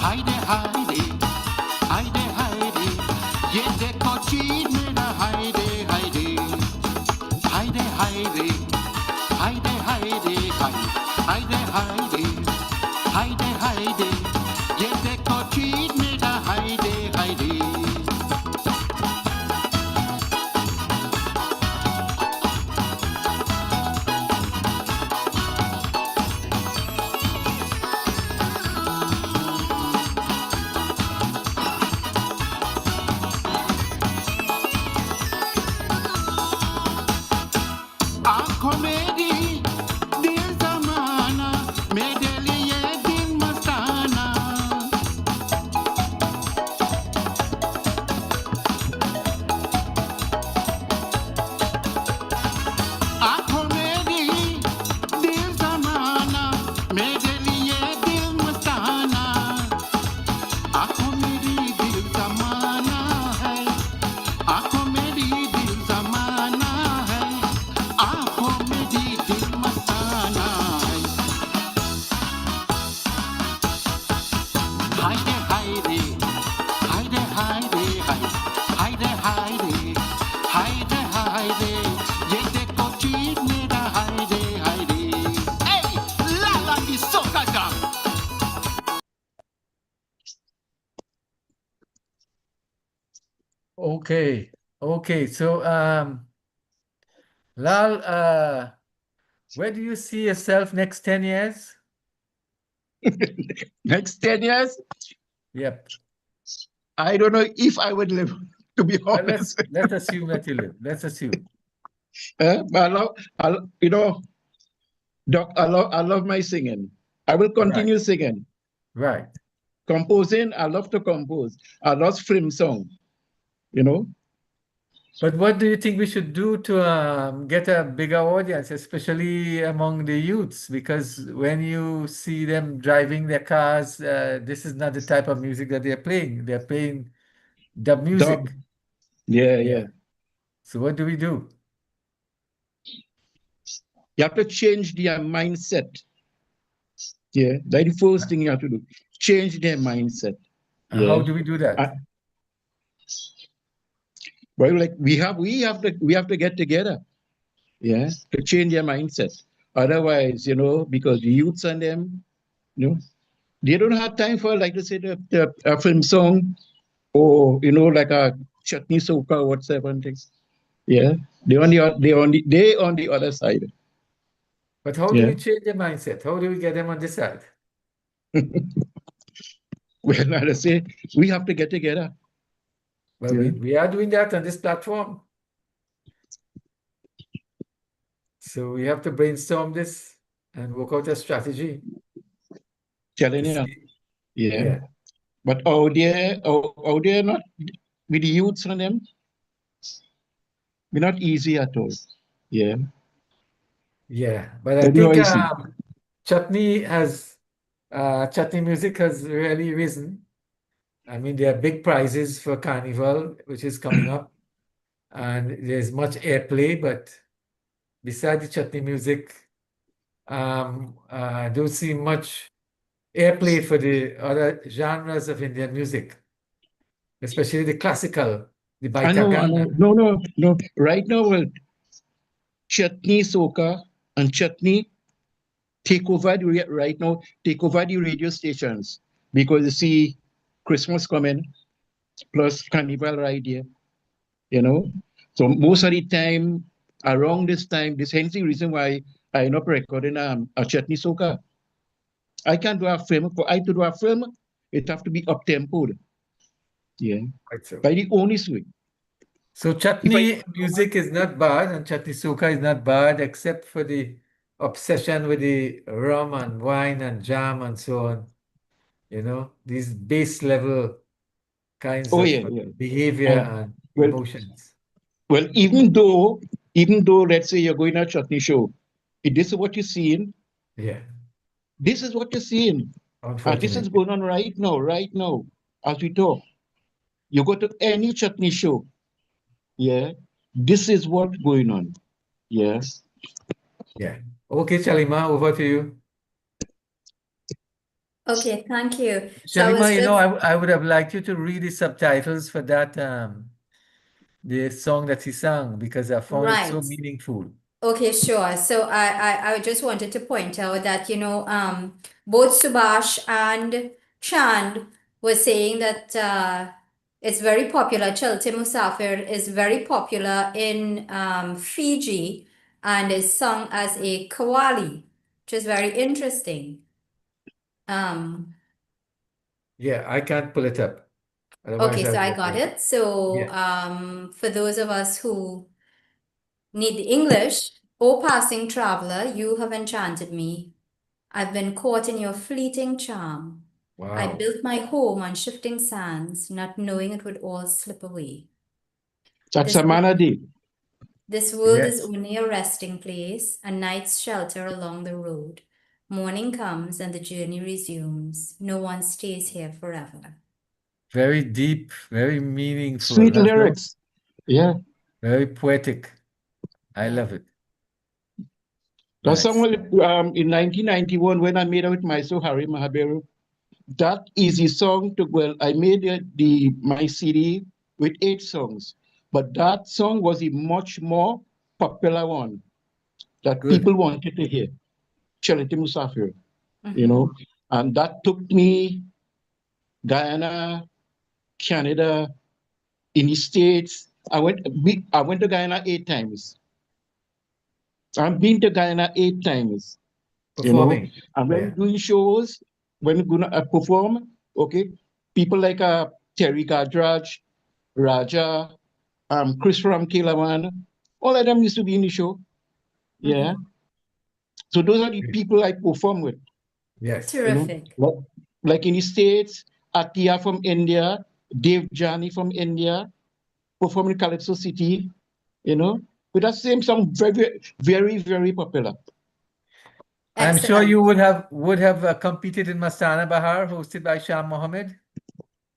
D: हायरे हायरे हायरे हायरे ये देखो चीज मेरा हायरे हायरे हायरे हायरे हायरे हायरे हायरे हायरे हायरे हायरे ये देखो चीज मेरा हायरे हायरे आंखों मेरी दिल जमाना मेरे लिए दिल मस्ताना आंखों मेरी दिल जमाना मेरे लिए दिल मस्ताना आंखों मेरी दिल जमाना है आंखों मेरी दिल जमाना है आंखों मेरी दिल मस्ताना है हायरे हायरे हायरे हायरे हायरे हायरे हायरे हायरे ये देखो चीज मेरा हायरे हायरे ए ला ला दी सोका का
A: Okay. Okay. So, Lal, where do you see yourself next 10 years?
G: Next 10 years,
A: Yep.
G: I don't know if I would live, to be
A: Well,
G: honest.
A: let's assume that you live. Let's assume.
G: But you know, Doc, I love my singing. I will continue singing.
A: Right.
G: Composing, I love to compose. I love film song, you know.
A: But what do you think we should do to get a bigger audience, especially among the youths? Because when you see them driving their cars, this is not the type of music that they're playing. They're playing dub music.
G: Dub. Yeah,
A: Yeah.
G: yeah.
A: So what do we do?
G: You have to change their mindset. Yeah, that's the first thing you have to do. Change their mindset.
A: And how
G: Yeah.
A: do we do that?
G: Well, like we have to get together. Yeah, to change their mindset. Otherwise, you know, because the youths and them, you know, they don't have time for, like to say, the a film song or, you know, like a chutney soca or whatever and things. Yeah, they on the other side.
A: But how do
G: Yeah.
A: we change their mindset? How do we get them on this side?
G: Well, like I say, we have to get together.
A: Well,
G: Yeah.
A: we are doing that on this platform. So we have to brainstorm this and work out a strategy.
G: Telling
A: to
G: you.
A: see-
G: Yeah.
A: Yeah.
G: But out there not with the youths on them, we're not easy at all. Yeah.
A: Yeah. But I
G: But
A: think
G: noisy.
A: chutney music has really risen. I mean, there are big prizes for Carnival, which is coming up, and there's much airplay. But beside the chutney music, I don't see much airplay for the other genres of Indian music, especially the classical, the
G: I know.
A: Baitagana.
G: No. Right now, well, chutney soca and chutney take over right now, take over the radio stations because you see Christmas coming plus Carnival right here, you know. So most of the time around this time, this hence the reason why I end up recording a chutney soca. I can't do a film. For I to do a film, it have to be up tempoed. Yeah.
A: Right, so.
G: By the only way.
A: So chutney music is not bad, and chutney soca is not bad, except for the obsession with the rum and wine and jam and so on. You know, these base level kinds
G: Oh
A: of
G: yeah.
A: behavior and
G: Well,
A: emotions.
G: well, even though let's say you're going to a chutney show, if this is what you're seeing,
A: Yeah,
G: this is what you're seeing. And this is
A: unfortunately.
G: going on right now, as we talk. You go to any chutney show, yeah, this is what's going on. Yes.
A: Yeah. Okay, Chalima, over to you.
C: Okay, thank you. So I
A: Sharima,
C: was
A: you know,
C: just
A: I would have liked you to read the subtitles for that the song that he sang because I found it so
C: right.
A: meaningful.
C: Okay, sure. So I just wanted to point out that, both Subhash and Chand were saying that it's very popular. Chalte Musafir is very popular in Fiji and is sung as a qawwali, which is very interesting. Um,
A: Yeah, I can't pull it up. Otherwise,
C: okay,
A: I
C: so
A: would
C: I
A: have
C: got
A: read it.
C: it. So
A: Yeah.
C: for those of us who need the English, O passing traveler, you have enchanted me. I've been caught in your fleeting charm. I
A: Wow.
C: built my home on shifting sands, not knowing it would all slip away.
G: That's
C: This,
G: a Manadi.
C: this world is
A: Yes.
C: only a resting place, a night's shelter along the road. Morning comes and the journey resumes. No one stays here forever.
A: Very deep, very meaningful,
G: Sweet
A: huh, bro?
G: lyrics. Yeah.
A: Very poetic. I
C: Yeah.
A: love it.
G: That's
A: Nice.
G: someone in 1991 when I made it with my so Harry Mahaberu. That easy song took well. I made my CD with 8 songs, but that song was a much more popular one that
A: Good.
G: people wanted to hear. Charity Musafir,
C: Mhm.
G: and that took me Guyana, Canada, in the States. I went to Guyana 8 times. I've been to Guyana 8 times,
A: Performing.
G: and
A: Oh,
G: when
A: yeah.
G: doing shows, when we're gonna perform, okay, people like Terry Gadraj, Raja, Chris from Kilawan, all of them used to be in the show. Yeah.
C: Mhm.
G: So those are the
A: Great.
G: people I perform with,
A: Yes.
C: Terrific.
G: like in the States, Atia from India, Dave Jani from India, performing Calypso City, with that same song, very, very, very popular.
A: I'm sure
C: Excellent.
A: you would have competed in Mastana Bahar, hosted by Shah Mohammed.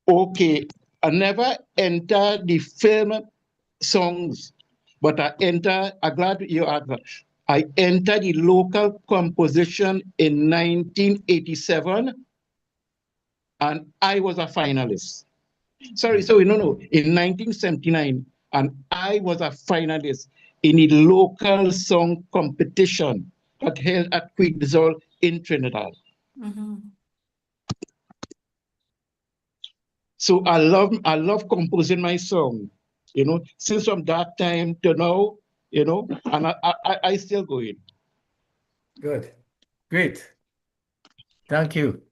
G: Okay, I never enter the film songs, but I'm glad you asked that. I entered the local composition in 1987, and I was a finalist. Sorry, no, in 1979, and I was a finalist in a local song competition that held at Quigdazole in Trinidad.
C: Mhm.
G: So I love composing my song, since from that time to now, and I still going.
A: Good. Great. Thank you.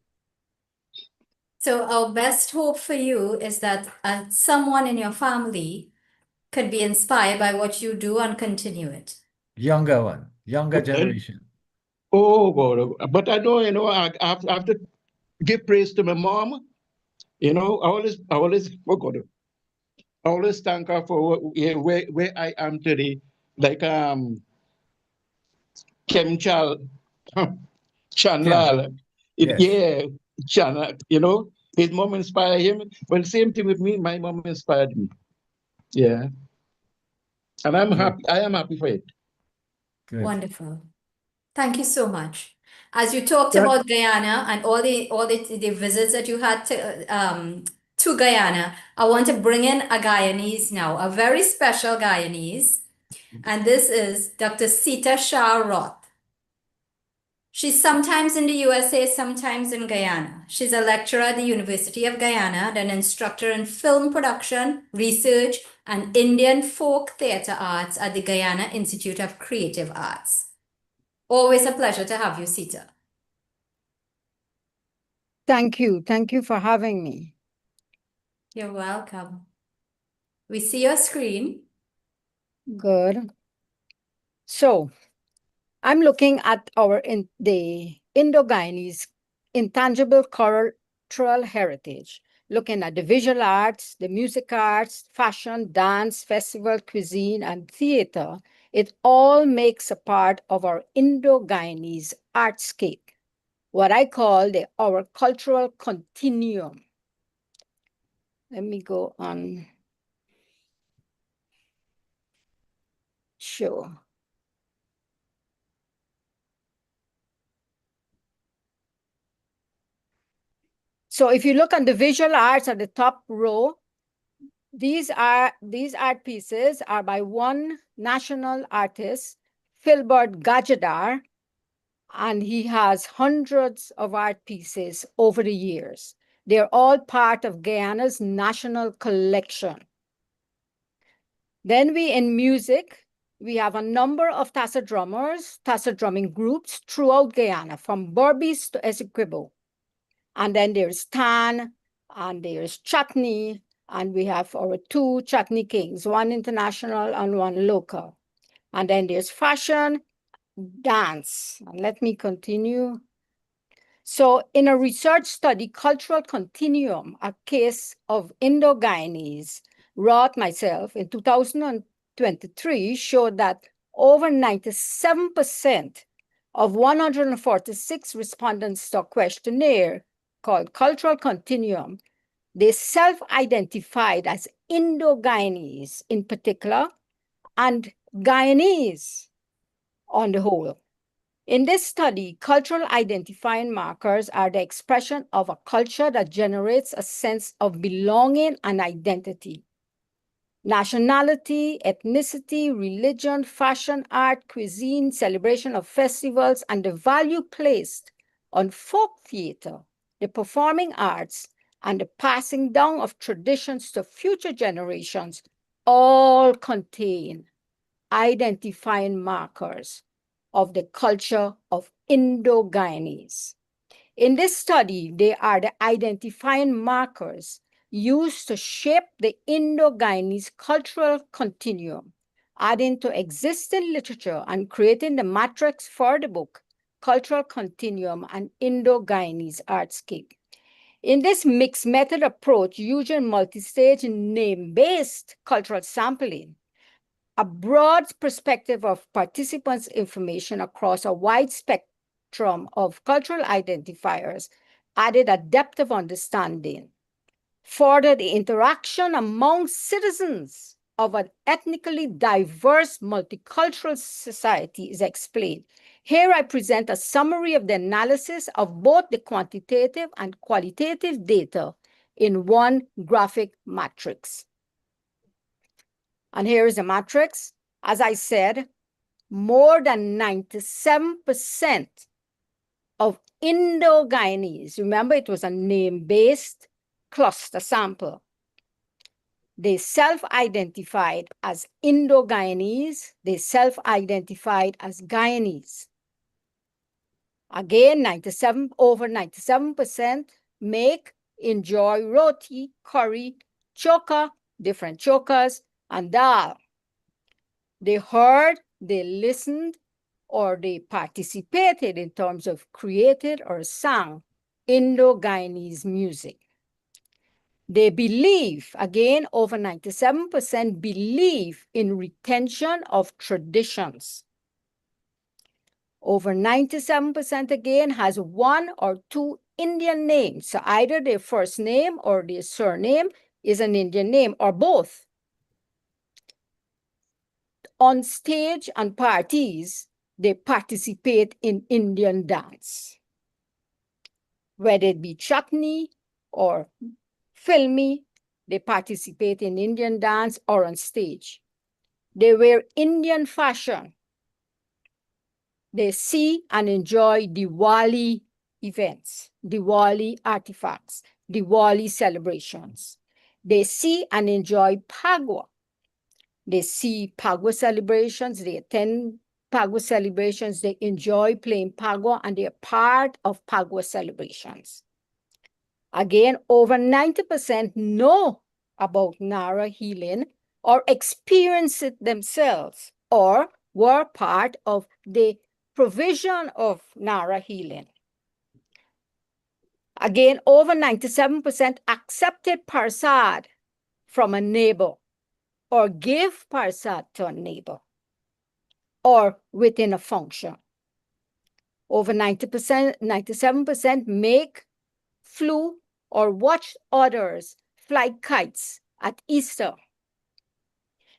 C: So our best hope for you is that someone in your family could be inspired by what you do and continue it.
A: Younger one, younger
G: And,
A: generation.
G: oh God, but I know, I have to give praise to my mom. Oh God, I always thank her for where I am today. Like Kem
A: Kim.
G: Chanlal.
A: Yes.
G: Yeah, Chan, his mom inspired him. Well, same thing with me. My mom inspired me. Yeah. And I'm
A: Good.
G: happy. I am happy for it.
A: Good.
C: Wonderful. Thank you so much. As you talked
G: That,
C: about Guyana and all the visits that you had to Guyana, I want to bring in a Guyanese now, a very special Guyanese, and this is Dr. Sita Shah Roth. She's sometimes in the USA, sometimes in Guyana. She's a lecturer at the University of Guyana, an instructor in film production, research, and Indian folk theater arts at the Guyana Institute of Creative Arts. Always a pleasure to have you, Sita.
I: Thank you. Thank you for having me.
C: You're welcome. We see your screen.
I: Good. So I'm looking at the Indo-Guyanese intangible cultural heritage, looking at the visual arts, the music arts, fashion, dance, festival, cuisine, and theater. It all makes a part of our Indo-Guyanese artscape, what I call our cultural continuum. Let me go on. Sure. So if you look on the visual arts at the top row, these art pieces are by one national artist, Philbert Gajadar, and he has hundreds of art pieces over the years. They're all part of Guyana's national collection. Then in music, we have a number of Tassa drummers, Tassa drumming groups throughout Guyana, from Berbice to Essequibo. And then there's Tan, and there's Chutney, and we have our two Chutney kings, one international and one local. And then there's fashion, dance. And let me continue. So in a research study, Cultural Continuum, a case of Indo-Guyanese, wrote myself in 2023, showed that over 97% of 146 respondents to a questionnaire called Cultural Continuum, they self-identified as Indo-Guyanese in particular, and Guyanese on the whole. In this study, cultural identifying markers are the expression of a culture that generates a sense of belonging and identity. Nationality, ethnicity, religion, fashion, art, cuisine, celebration of festivals, and the value placed on folk theater, the performing arts, and the passing down of traditions to future generations all contain identifying markers of the culture of Indo-Guyanese. In this study, they are the identifying markers used to shape the Indo-Guyanese cultural continuum, adding to existing literature and creating the matrix for the book, Cultural Continuum and Indo-Guyanese Artscape. In this mixed method approach, using multi-stage name-based cultural sampling, a broad perspective of participants' information across a wide spectrum of cultural identifiers added a depth of understanding. Further, the interaction among citizens of an ethnically diverse multicultural society is explained. Here I present a summary of the analysis of both the quantitative and qualitative data in one graphic matrix. And here is a matrix. As I said, more than 97% of Indo-Guyanese, remember it was a name-based cluster sample, they self-identified as Indo-Guyanese, they self-identified as Guyanese. Again, over 97% make, enjoy roti, curry, choka, different chokas, and dal. They heard, they listened, or they participated in terms of created or sang Indo-Guyanese music. They believe, again, over 97% believe in retention of traditions. Over 97% again has one or two Indian names. So either their first name or their surname is an Indian name, or both. On stage and parties, they participate in Indian dance. Whether it be chutney or filmy, they participate in Indian dance or on stage. They wear Indian fashion. They see and enjoy Diwali events, Diwali artifacts, Diwali celebrations. They see and enjoy Phagwa. They see Phagwa celebrations, they attend Phagwa celebrations, they enjoy playing Phagwa, and they are part of Phagwa celebrations. Again, over 90% know about Nara healing or experience it themselves or were part of the provision of Nara healing. Again, over 97% accepted Parsad from a neighbor or give Parsad to a neighbor or within a function. Over 90%, 97% make, flew, or watched others fly kites at Easter.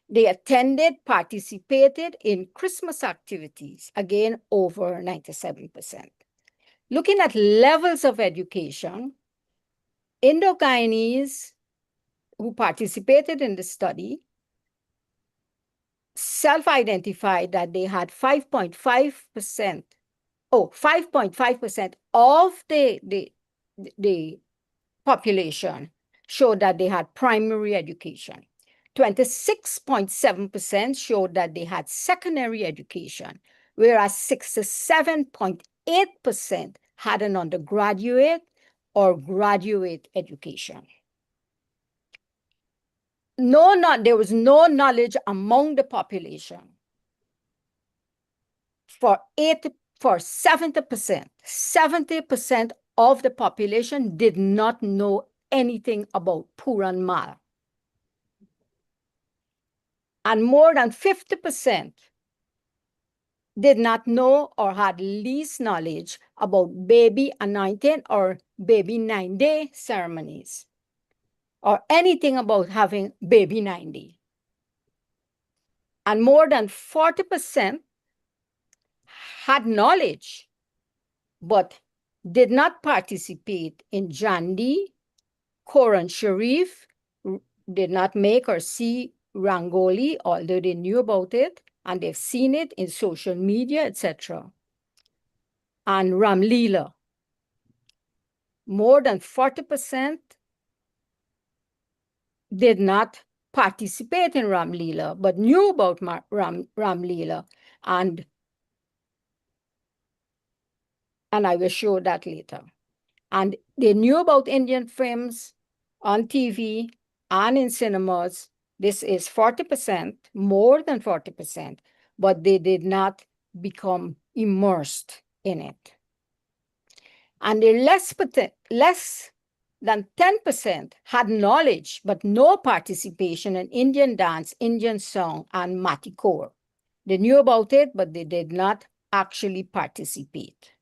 I: They attended, participated in Christmas activities, again, over 97%. Looking at levels of education, Indo-Guyanese who participated in the study self-identified that they had 5.5%, 5.5% of the population showed that they had primary education. 26.7% showed that they had secondary education, whereas 67.8% had an undergraduate or graduate education. There was no knowledge among the population for 70%. 70% of the population did not know anything about Puran Mal. And more than 50% did not know or had least knowledge about baby anointing or baby 9-day ceremonies, or anything about having baby 90. And more than 40% had knowledge, but did not participate in Jandi, Quran Sharif, did not make or see Rangoli, although they knew about it, and they've seen it in social media, etc. And Ramlila. More than 40% did not participate in Ramlila, but knew about Ramlila, and I will show that later. And they knew about Indian films on TV and in cinemas. This is 40%, more than 40%, but they did not become immersed in it. And the less than 10% had knowledge, but no participation in Indian dance, Indian song, and Matikor. They knew about it, but they did not actually participate.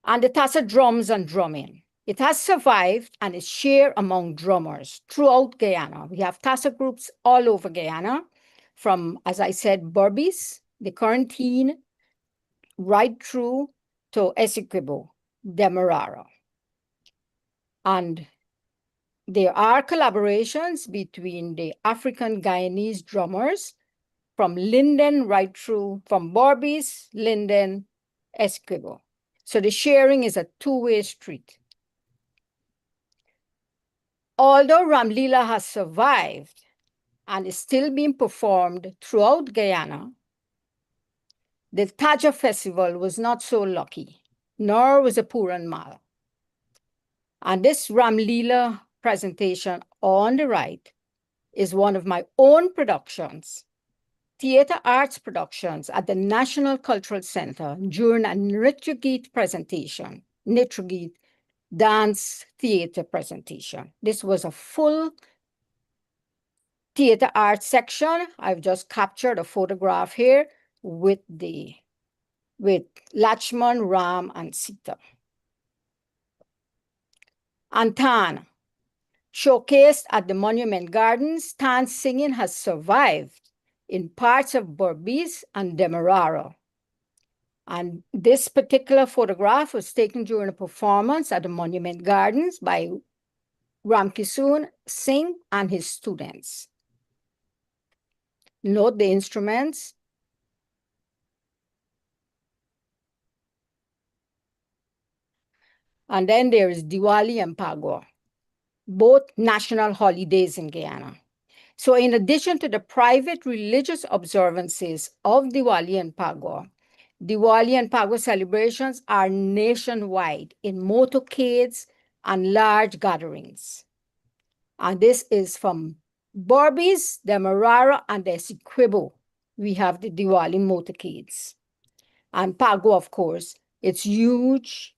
I: And the Tassa drums and drumming. It has survived and is shared among drummers throughout Guyana. We have Tassa groups all over Guyana, from, as I said, Berbice, the Quarantine, right through to Essequibo, Demerara. And there are collaborations between the African Guyanese drummers from Linden right through, from Berbice, Linden, Essequibo. So the sharing is a two-way street. Although Ramlila has survived and is still being performed throughout Guyana, the Taja Festival was not so lucky, nor was the Puran Mal. And this Ramlila presentation on the right is one of my own productions, theater arts productions at the National Cultural Center during a Nritya Geet presentation, Nritya Geet dance theater presentation. This was a full theater arts section. I've just captured a photograph here with Lakshman, Ram, and Sita. And Tan, showcased at the Monument Gardens, Tan singing has survived in parts of Berbice and Demerara. And this particular photograph was taken during a performance at the Monument Gardens by Ramkisoon Singh and his students. Note the instruments. And then there is Diwali and Pagua, both national holidays in Guyana. So in addition to the private religious observances of Diwali and Pagua celebrations are nationwide in motorcades and large gatherings. And this is from Berbice, Demerara, and Essequibo. We have the Diwali motorcades. And Pagua, of course, it's huge,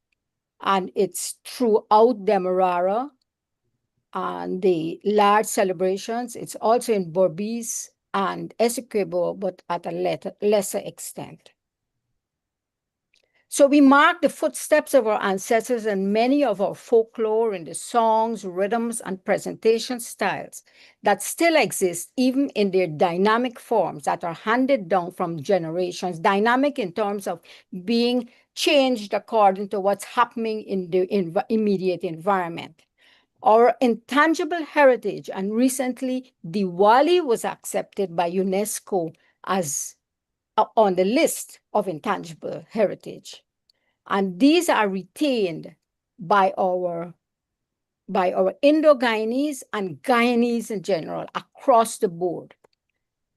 I: and it's throughout Demerara, and the large celebrations. It's also in Berbice and Essequibo, but at a lesser extent. So we mark the footsteps of our ancestors and many of our folklore in the songs, rhythms, and presentation styles that still exist even in their dynamic forms that are handed down from generations, dynamic in terms of being changed according to what's happening in the immediate environment. Our intangible heritage, and recently Diwali was accepted by UNESCO as on the list of intangible heritage. And these are retained by our Indo-Guyanese and Guyanese in general across the board.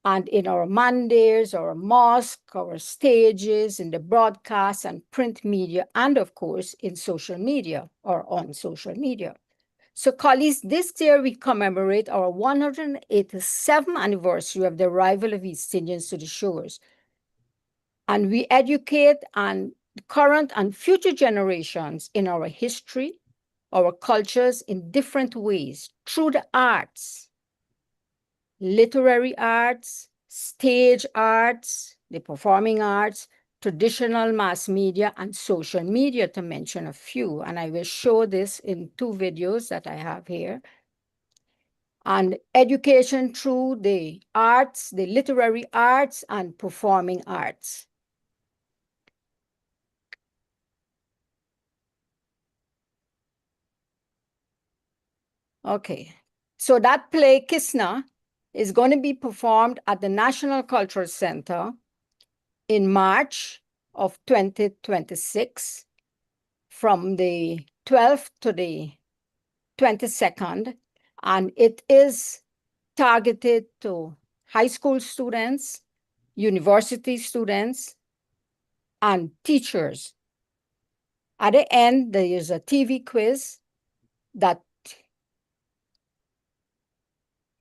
I: And in our mandirs, our mosque, our stages, in the broadcast and print media, and of course in social media or on social media. So colleagues, this year we commemorate our 187th anniversary of the arrival of East Indians to the shores. And we educate and current and future generations in our history, our cultures in different ways through the arts, literary arts, stage arts, the performing arts, traditional mass media, and social media, to mention a few. And I will show this in 2 videos that I have here. And education through the arts, the literary arts, and performing arts. Okay, so that play, Kisna, is going to be performed at the National Cultural Center in March of 2026 from the 12th to the 22nd, and it is targeted to high school students, university students, and teachers. At the end, there is a TV quiz that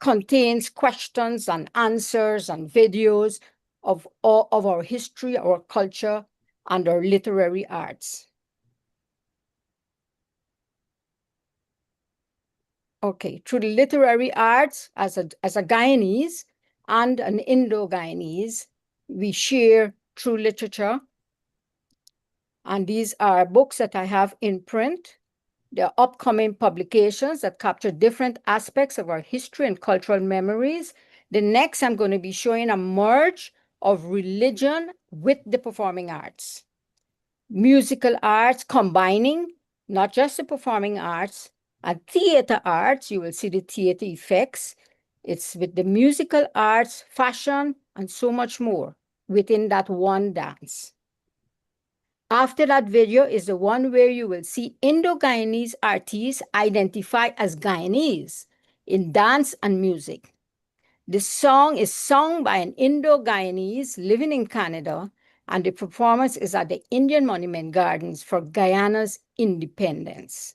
I: contains questions and answers and videos of all of our history, our culture, and our literary arts. Okay, through the literary arts, as a Guyanese and an Indo-Guyanese, we share through literature. And these are books that I have in print. There are upcoming publications that capture different aspects of our history and cultural memories. The next, I'm going to be showing a merge of religion with the performing arts. Musical arts combining not just the performing arts and theater arts. You will see the theater effects. It's with the musical arts, fashion, and so much more within that one dance. After that video is the one where you will see Indo-Guyanese artists identified as Guyanese in dance and music. The song is sung by an Indo-Guyanese living in Canada, and the performance is at the Indian Monument Gardens for Guyana's independence.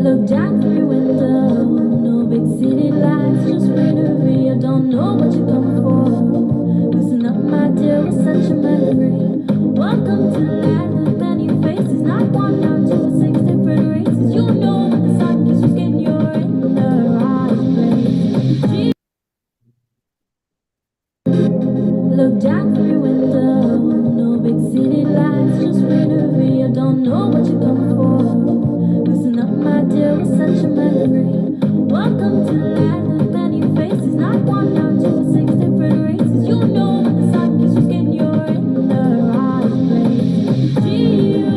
J: Look down through your window, no big city lights, just greenery. I don't know what you're coming for. Listen up, my dear, it's such a memory. Welcome to the land of many faces, not one, not two, six different races. You know when the sun kisses your skin, you're in the right place. Gee. Look down through your window, no big city lights, just greenery. I don't know what you're coming for. Listen up, my dear, it's such a memory. Welcome to the land of many faces, not one, not two, six different races. You know when the sun kisses your skin, you're in the right place. G-U-I-A-N-A,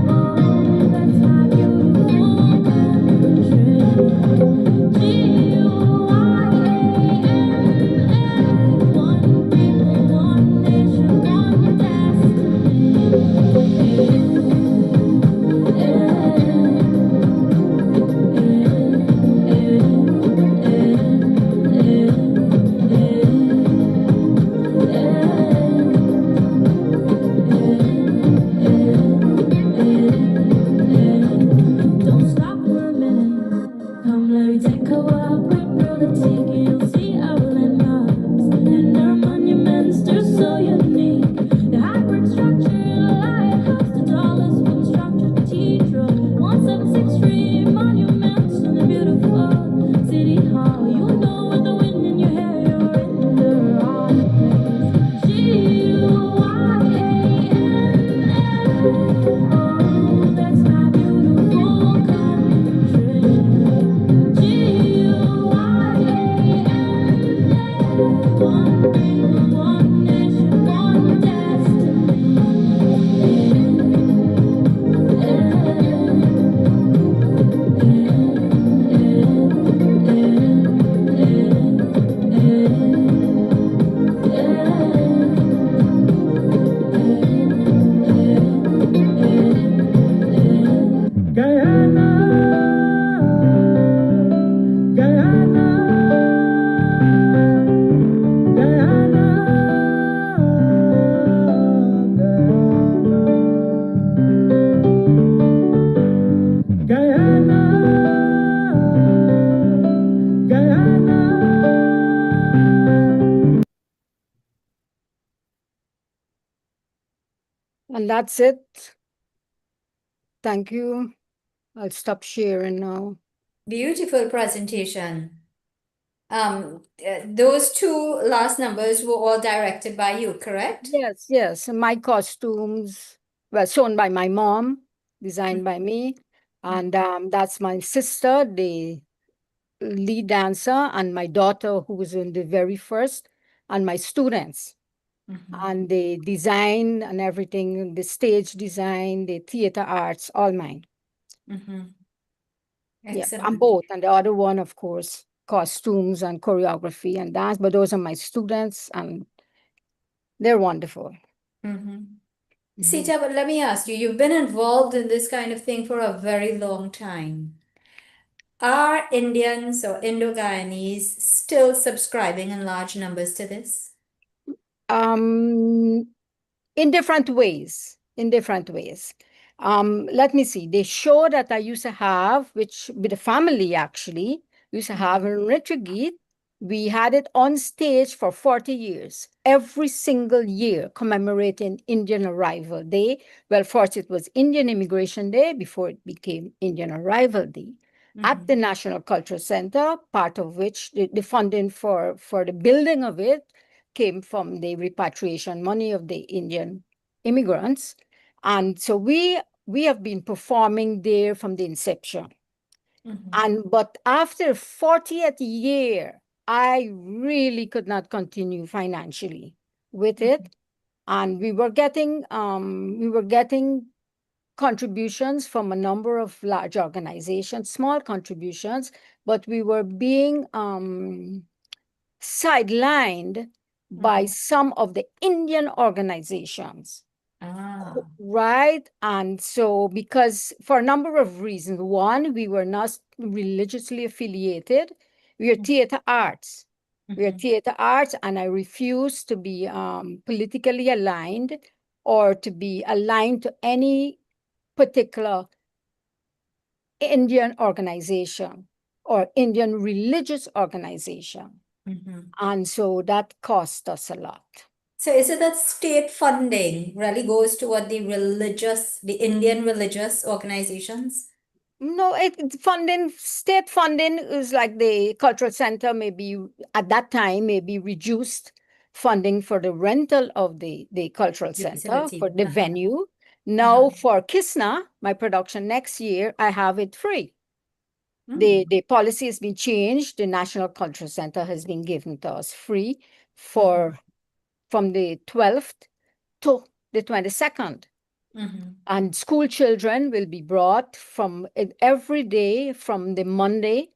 J: oh, that's my beautiful country. G-U-I-A-N-A, one people, one nation, one Don't stop for a minute. Come, let me take a walk right through the tiki. You'll see our landmarks and our monuments. They're so unique. The hybrid structure, the lighthouse, the tallest wooden structure, cathedral, 176th Street monuments, and the beautiful city hall. You know with the wind in your hair, you're in the right place. G-U-I-A-N-A. Oh, that's my beautiful country. G-U-I-A-N-A. One people, one nation, one Guyana, Guyana, Guyana, Guyana, Guyana.
I: And that's it. Thank you. I'll stop sharing now.
C: Beautiful presentation. Those two last numbers were all directed by you, correct?
I: Yes, yes. My costumes were sewn by my mom, designed by me. And that's my sister, the lead dancer, and my daughter, who was in the very first, and my students. And the design and everything, the stage design, the theater arts, all mine. Yeah, I'm
C: Excellent.
I: both. And the other one, of course, costumes and choreography and dance, but those are my students and they're wonderful.
C: Sita, but let me ask you, you've been involved in this kind of thing for a very long time. Are Indians or Indo-Guyanese still subscribing in large numbers to this?
I: In different ways, Let me see, the show that I used to have, which with the family actually, used to have in Ritrigit, we had it on stage for 40 years, every single year commemorating Indian Arrival Day. Well, first it was Indian Immigration Day before it became Indian Arrival Day. At the National Cultural Center, part of which the funding for the building of it came from the repatriation money of the Indian immigrants. And so we have been performing there from the inception. But after 40th year, I really could not continue financially with it. And we were getting contributions from a number of large organizations, small contributions, but we were being sidelined by some of the Indian organizations. Right. And so, because for a number of reasons, one, we were not religiously affiliated. We are theater arts. We are theater arts, and I refuse to be politically aligned or to be aligned to any particular Indian organization or Indian religious organization.
C: Mhm.
I: And so that cost us a lot.
C: So is it that state funding really goes toward the Indian religious organizations?
I: No, state funding is like the cultural center maybe at that time maybe reduced funding for the rental of the cultural
C: The
I: center,
C: facility.
I: for the
C: Uh-huh.
I: venue. Now for Kisna, my production next year, I have it free. The policy has been changed. The National Cultural Center has been given to us free for from the 12th to the 22nd. And school children will be brought from every day from the Monday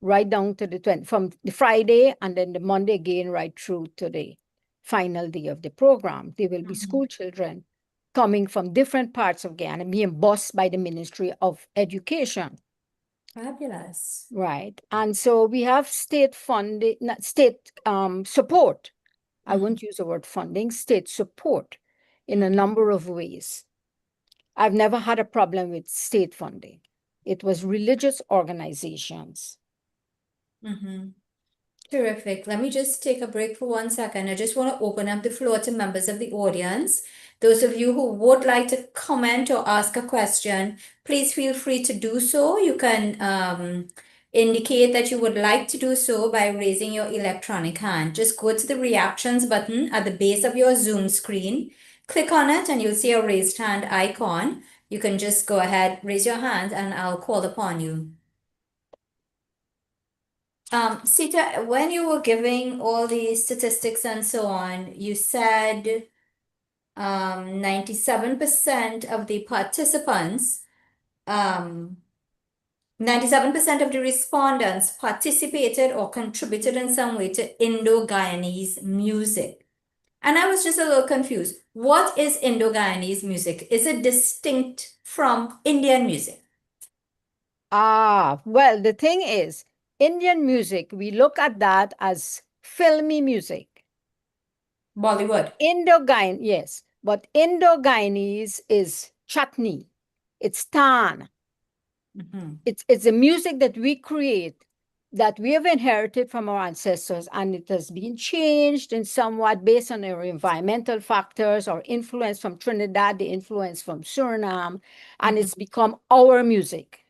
I: right down to from the Friday and then the Monday again right through to the final day of the program. There will be school children coming from different parts of Guyana being bused by the Ministry of Education.
C: Fabulous.
I: Right. And so we have state funding, state support. I wouldn't use the word funding, state support in a number of ways. I've never had a problem with state funding. It was religious organizations.
C: Terrific. Let me just take a break for 1 second. I just want to open up the floor to members of the audience. Those of you who would like to comment or ask a question, please feel free to do so. You can indicate that you would like to do so by raising your electronic hand. Just go to the reactions button at the base of your Zoom screen. Click on it and you'll see a raised hand icon. You can just go ahead, raise your hand, and I'll call upon you. Sita, when you were giving all the statistics and so on, you said 97% of the participants, 97% of the respondents participated or contributed in some way to Indo-Guyanese music. And I was just a little confused. What is Indo-Guyanese music? Is it distinct from Indian music?
I: Well, the thing is, Indian music, we look at that as filmy music.
C: Bollywood.
I: Indo-Guyanese, yes. But Indo-Guyanese is chutney. It's tan. It's a music that we create, that we have inherited from our ancestors, and it has been changed in somewhat based on our environmental factors or influence from Trinidad, the influence from Suriname, and it's become our music.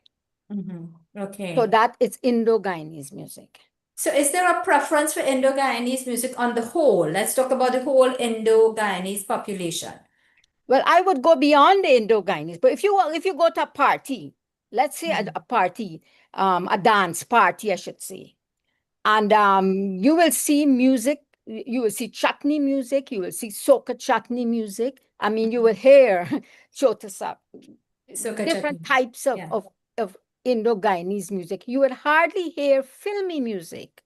C: Okay.
I: So that it's Indo-Guyanese music.
C: So is there a preference for Indo-Guyanese music on the whole? Let's talk about the whole Indo-Guyanese population.
I: Well, I would go beyond the Indo-Guyanese, but if you go to a party, let's say a party, a dance party, I should say, and you will see music, you will see chutney music, you will see soca chutney music. I mean, you will hear chotasap, different types of Indo-Guyanese music. You would hardly hear filmy music.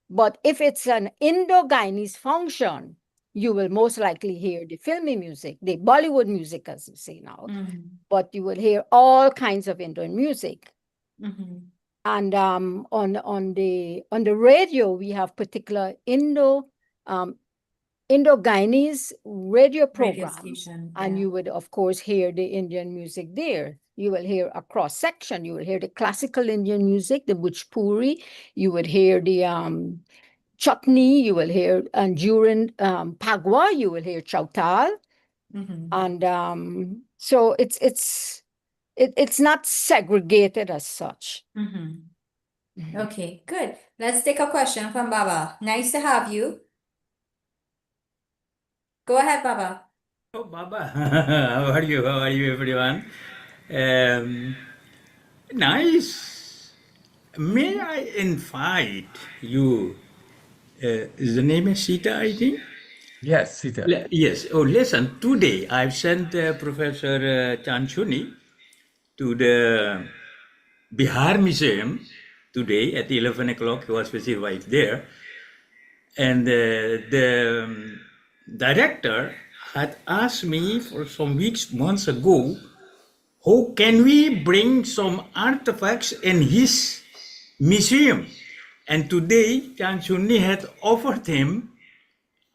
I: But if it's an Indo-Guyanese function, you will most likely hear the filmy music, the Bollywood music, as you say now. But you will hear all kinds of Indian music. And on the radio, we have particular Indo-Guyanese radio programs, and you would of course hear the Indian music there. You will hear a cross section. You will hear the classical Indian music, the Bhojpuri. You would hear the chutney. You will hear, and during Pagwa, you will hear chautal. And so it's not segregated as such.
C: Okay, good. Let's take a question from Baba. Nice to have you. Go ahead, Baba.
K: Oh, Baba, how are you? How are you, everyone? Nice. May I invite you? Is the name is Sita, I think?
A: Yes, Sita.
K: Yes. Oh, listen. Today I've sent Professor Chanchuni to the Bihar Museum today at 11 o'clock. He was with his wife there. And the director had asked me for some months ago, how can we bring some artifacts in his museum? And today, Chanchuni had offered him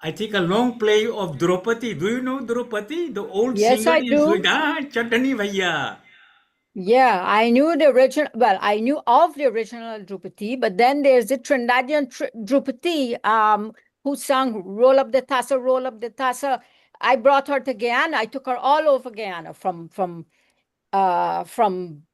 K: I think a long play of Draupadi. Do you know Draupadi? The old
I: Yes,
K: singer
I: I
K: is
I: do.
K: with Chatani Bhaiya.
I: Yeah, I knew the original. Well, I knew of the original Drupadi, but then there's the Trinidadian Drupadi, who sang "Roll Up the Tassa, Roll Up the Tassa." I brought her to Guyana. I took her all over Guyana, from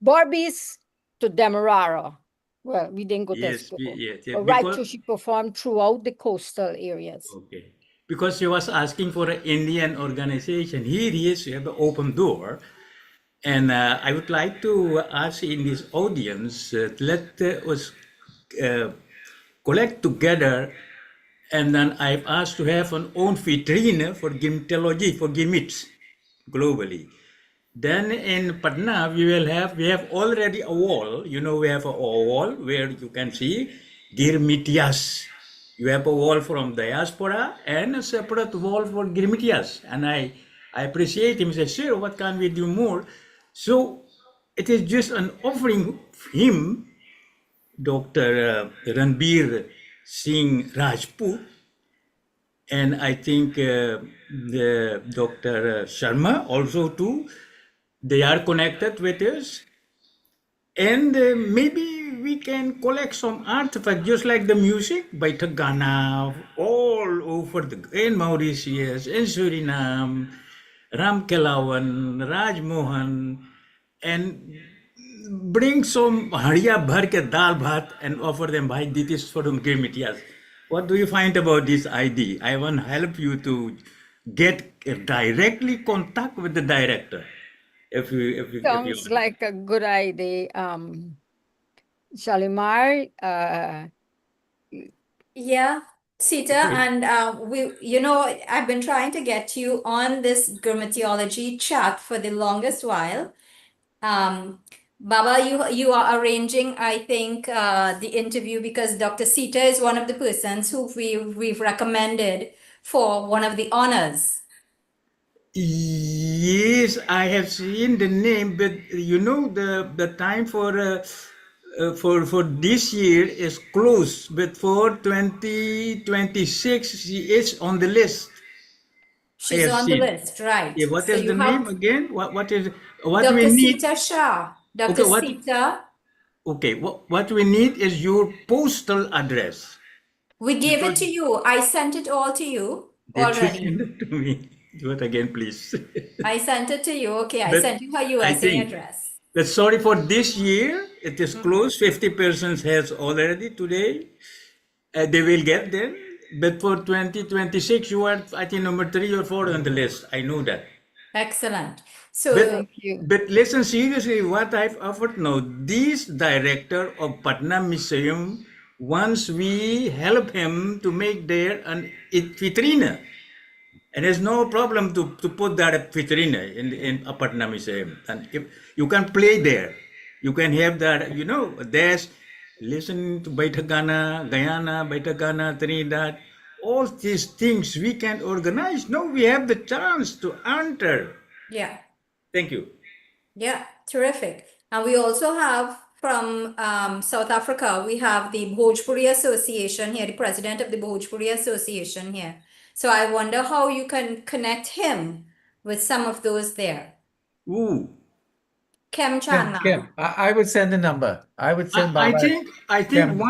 I: Barbies to Demerara. Well, we didn't go to
K: Yes,
I: school,
K: yes,
I: but right
K: because
I: through, she performed throughout the coastal areas.
K: okay, because she was asking for an Indian organization. Here is you have an open door, and I would like to ask in this audience, let us uh, collect together, and then I've asked to have an own vitrine for gimitology, for gimmicks globally. Then in Patna, we have already a wall. You know, we have a wall where you can see Girmitias. You have a wall from Diaspora and a separate wall for Girmitias. And I appreciate him. He said, sir, what can we do more? So it is just an offering of him, Dr. Ranbir Singh Rajput, and I think the Dr. Sharma also too. They are connected with us, and maybe we can collect some artifacts just like the music by Tagana all over in Mauritius, in Suriname, Ram Kelawan, Raj Mohan, and bring some hariya bhar ke dal bhat and offer them. Bhai, this is for them Girmitias. What do you find about this idea? I want to help you to get directly contact with the director. If you
I: Sounds like a good idea. Shalimar,
C: Yeah, Sita, and I've been trying to get you on this grammatology chat for the longest while. Baba, you are arranging, I think, the interview because Dr. Sita is one of the persons who we've recommended for one of the honors.
K: Yes, I have seen the name, but you know the time for this year is closed. But for 2026, she is on the list. I
C: She's
K: have
C: on the
K: seen.
C: list, right?
K: Yeah, what
C: So
K: is
C: you
K: the name
C: have
K: again? What is what we
C: Dr.
K: need?
C: Sita Shah.
K: Okay,
C: Dr. Sita,
K: okay, what we need is your postal address.
C: we gave it
K: Because
C: to you. I sent it all to you
K: did you
C: already.
K: send it to me? Do it again, please.
C: I sent it to you. Okay, I
K: But
C: sent you her
K: I
C: USA
K: think
C: address.
K: but sorry for this year. It is closed. 50% has already today. They will get them. But for 2026, you are, I think, number 3 or 4 on the list. I know that.
C: Excellent. So
K: But
I: thank you.
K: but listen seriously, what I've offered now, this director of Patna Museum, once we help him to make there an vitrine, and there's no problem to put that vitrine in a Patna Museum, and if you can play there, you can have that, there's listen to Baitagana, Guyana, Baitagana, Trinidad, all these things we can organize. No, we have the chance to enter.
C: yeah,
K: Thank you.
C: yeah, terrific. And we also have from South Africa, we have the Bhojpuri Association here, the president of the Bhojpuri Association here. So I wonder how you can connect him with some of those there.
K: Ooh.
C: Kem
A: Kim,
C: Channa.
A: I would send the number. I would send
K: I
A: Baba
K: think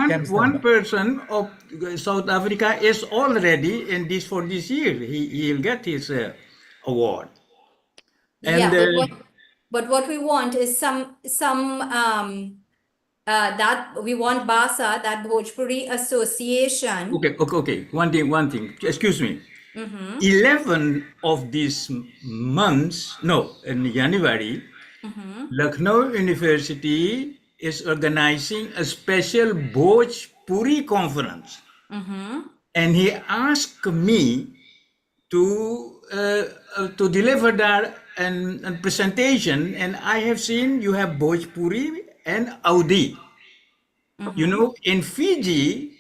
A: Kim's
K: one
A: number.
K: person of South Africa is already in this for this year. He'll get his award. And
C: Yeah, but what we want is some that we want BASA, that Bhojpuri Association.
K: okay. One thing. Excuse me. 11 of these months, no, in January, Lucknow University is organizing a special Bhojpuri conference. And he asked me to deliver that and presentation, and I have seen you have Bhojpuri and Audi. You know, in Fiji,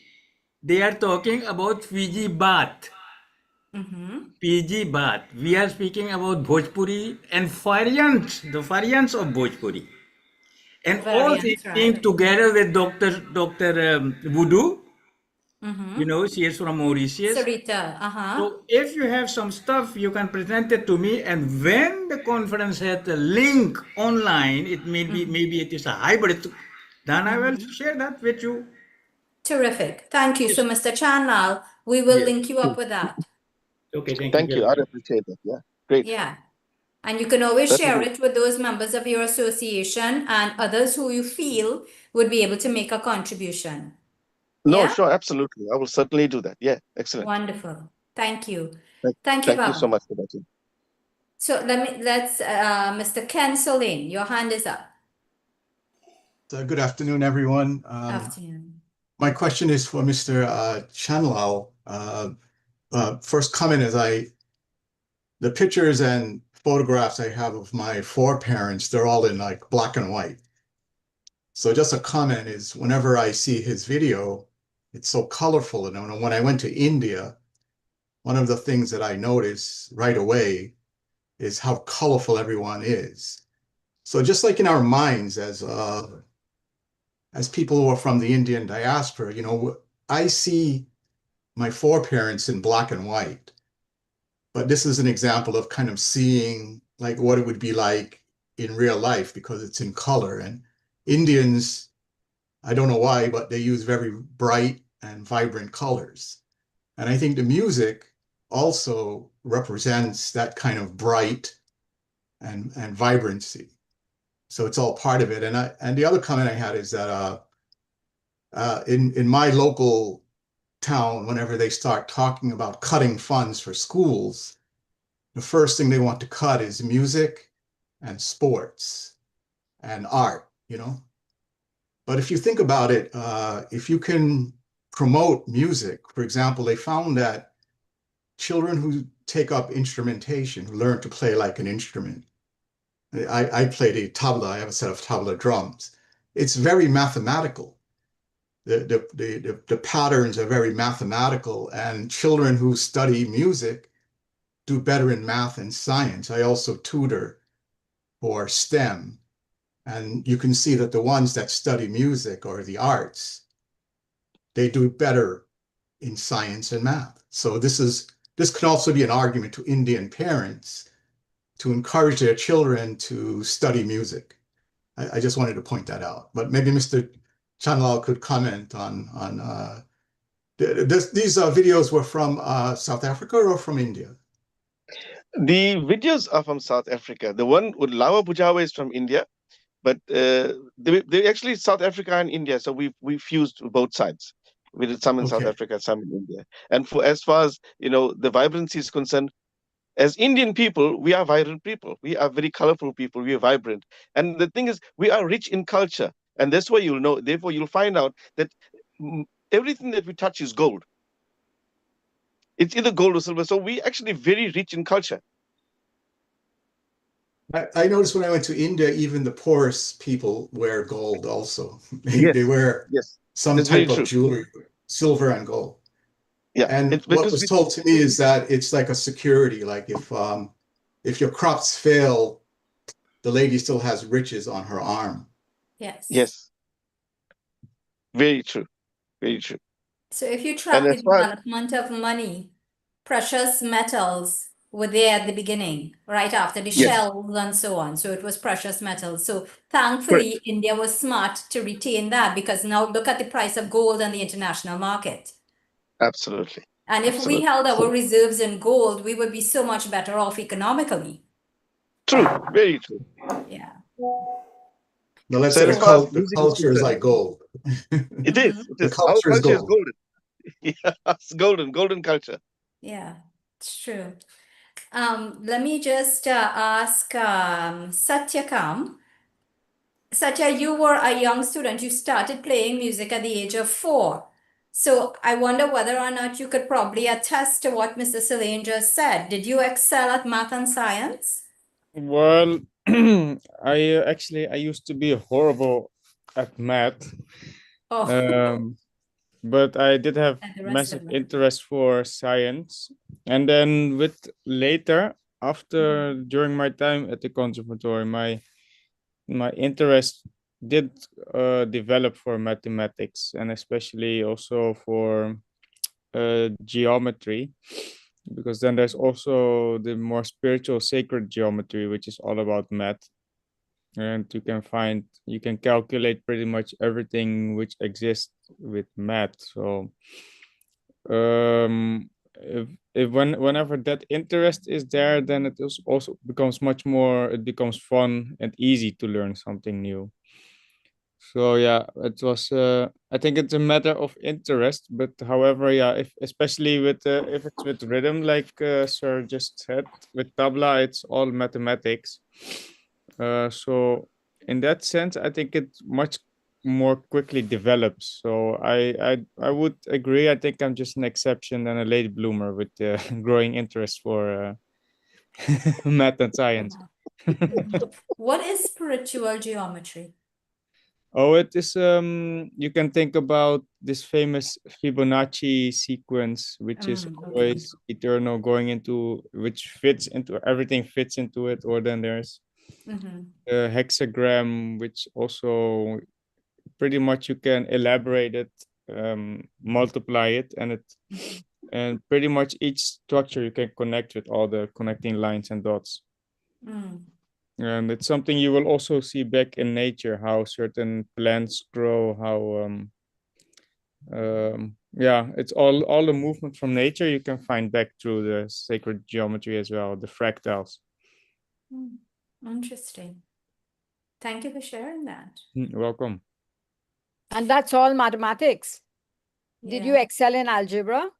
K: they are talking about Fiji Bath. Fiji Bath. We are speaking about Bhojpuri and the variants of Bhojpuri. And all these
C: Variants, right?
K: things together with Dr. Voodoo, You know, she is from Mauritius.
C: Sarita,
K: So if you have some stuff, you can present it to me. And when the conference had a link online, it may be maybe it is a hybrid. Then I will share that with you.
C: Terrific. Thank you. So, Mr. Chanlal, we will link you up with that.
K: Okay, thank you
E: Thank
K: very
E: you.
K: much.
E: I'd appreciate that. Yeah, great.
C: Yeah. And you can always
E: That
C: share
E: would
C: it with those members of your association and others who you feel would be able to make a contribution.
E: No,
C: Yeah?
E: sure, absolutely. I will certainly do that. Yeah, excellent.
C: Wonderful. Thank you.
E: Thank,
C: Thank you,
E: thank you so
C: Baba.
E: much for that. Yeah.
C: So let's Mr. Ken Solane, your hand is up.
L: Good afternoon, everyone.
C: Afternoon.
L: My question is for Mr. Chanlal. First comment is the pictures and photographs I have of my foreparents, they're all in like black and white. So just a comment is whenever I see his video, it's so colorful. And when I went to India, one of the things that I noticed right away is how colorful everyone is. So just like in our minds as people who are from the Indian diaspora, you know, I see my foreparents in black and white, but this is an example of kind of seeing like what it would be like in real life because it's in color. And Indians, I don't know why, but they use very bright and vibrant colors. And I think the music also represents that kind of bright and vibrancy. So it's all part of it. And the other comment I had is that in my local town, whenever they start talking about cutting funds for schools, the first thing they want to cut is music and sports and art, you know. But if you think about it, if you can promote music, for example, they found that children who take up instrumentation, who learn to play like an instrument, I played a tabla, I have a set of tabla drums. It's very mathematical. The patterns are very mathematical, and children who study music do better in math and science. I also tutor for STEM, and you can see that the ones that study music or the arts, they do better in science and math. So this can also be an argument to Indian parents to encourage their children to study music. I just wanted to point that out. But maybe Mr. Chanlal could comment on these videos were from South Africa or from India?
E: The videos are from South Africa. The one with Lawa Bujawa is from India, but they actually South Africa and India. So we fused both sides. We did some in South
L: Okay.
E: Africa, some in India. And for as far as you know, the vibrancy is concerned, as Indian people, we are vibrant people. We are very colorful people. We are vibrant. And the thing is, we are rich in culture. And that's why you'll know, therefore, you'll find out that everything that we touch is gold. It's either gold or silver. So we actually very rich in culture.
L: I noticed when I went to India, even the poorest people wear gold also.
E: Yes.
L: They wear
E: Yes.
L: some
E: That's very
L: type of
E: true.
L: jewelry, silver and gold.
E: Yeah.
L: And
E: It's
L: what
E: because
L: was told to me is that it's like a security, like if your crops fail, the lady still has riches on her arm.
C: Yes.
E: Yes. Very true. Very true.
C: So if you
E: And
C: track the
E: as far as
C: development of money, precious metals were there at the beginning, right after the
E: yes,
C: shells and so on. So it was precious metals. So
E: correct.
C: thankfully, India was smart to retain that because now look at the price of gold on the international market.
E: Absolutely.
C: And if we
E: Absolutely.
C: held our reserves in gold, we would be so much better off economically.
E: True. Very true.
C: Yeah.
L: Now let's
E: So
L: say
E: as
C: So
E: far as
L: the
E: music is
L: culture is
E: concerned,
L: like gold.
E: it is.
C: Mhm.
E: It
L: The
E: is. Our
L: culture is
E: culture is
L: gold.
E: golden. Yeah, it's golden culture.
C: yeah, it's true. Let me just ask Satyakam. Satya, you were a young student. You started playing music at the age of 4. So I wonder whether or not you could probably attest to what Mr. Selene just said. Did you excel at math and science?
F: Well, I used to be horrible at math,
C: Oh,
F: but I did have
C: and the rest
F: massive
C: of them.
F: interest for science. And then during my time at the conservatory, my interest did develop for mathematics and especially also for geometry, because then there's also the more spiritual sacred geometry, which is all about math. And you can calculate pretty much everything which exists with math. So whenever that interest is there, then it also becomes it becomes fun and easy to learn something new. So yeah, it was I think it's a matter of interest, but however, yeah, especially if it's with rhythm, like Sir just said, with tabla, it's all mathematics. So in that sense, I think it much more quickly develops. So I would agree. I think I'm just an exception and a late bloomer with growing interest for math and science.
C: What is spiritual geometry?
F: Oh, it is you can think about this famous Fibonacci sequence, which is
C: Okay.
F: always eternal, going into which fits into everything fits into it, or then there's
C: Mhm.
F: a hexagram, which also pretty much you can elaborate it, multiply it, and pretty much each structure you can connect with all the connecting lines and dots.
C: Mm.
F: And it's something you will also see back in nature, how certain plants grow, how yeah, it's all the movement from nature you can find back through the sacred geometry as well, the fractals.
C: Interesting. Thank you for sharing that.
F: You're welcome.
I: And that's all mathematics. Did you
C: Yeah.
I: excel in algebra?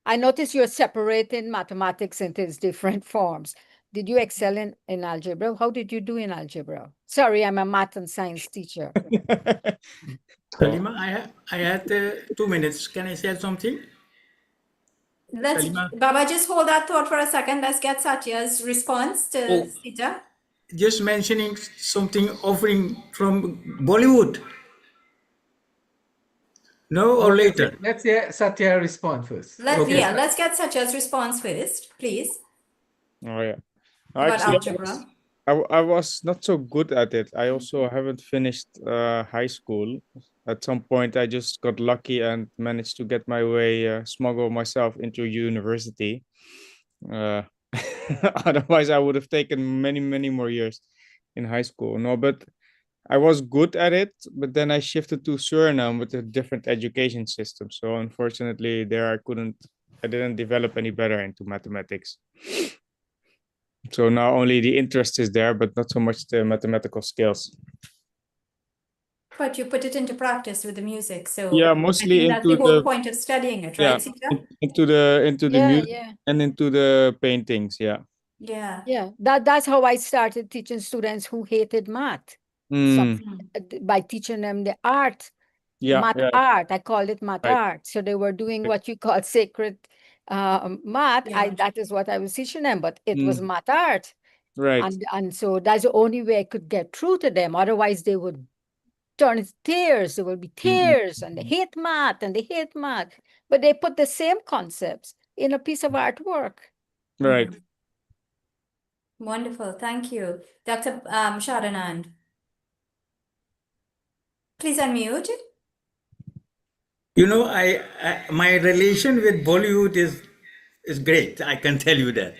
I: I notice you're separating mathematics into its different forms. Did you excel in algebra? How did you do in algebra? Sorry, I'm a math and science teacher.
K: Salima, I had 2 minutes. Can I say something? Salima?
C: Baba, just hold that thought for a second. Let's get Satya's response to
K: Oh.
C: Sita.
K: Just mentioning something offering from Bollywood. No, or later?
A: Let's hear Satya respond first.
K: Okay.
C: Let's get Satya's response first, please.
F: Oh yeah.
C: About
F: Actually,
C: algebra.
F: I was not so good at it. I also haven't finished high school. At some point, I just got lucky and managed to get my way, smuggle myself into university. Otherwise, I would have taken many, many more years in high school. No, but I was good at it. But then I shifted to Suriname with a different education system. So unfortunately, there I didn't develop any better into mathematics. So now only the interest is there, but not so much the mathematical skills.
C: But you put it into practice with the music. So
F: Yeah, mostly
C: I think that's
F: into
C: the whole point of studying it, right, Sita?
F: into the
I: Yeah,
F: music
I: yeah.
F: and into the paintings. Yeah.
C: Yeah.
I: Yeah, that's how I started teaching students who hated math. By teaching them the art, math art. I called it math art. So they were doing what you call sacred math. That is what I was teaching them, but it was math art.
F: Right.
I: And so that's the only way I could get through to them. Otherwise, they would turn into tears. There will be tears, and they hate math, and they hate math. But they put the same concepts in a piece of artwork.
F: Right.
C: Wonderful. Thank you. Dr. Sharanand. Please unmute.
K: You know, my relation with Bollywood is great. I can tell you that.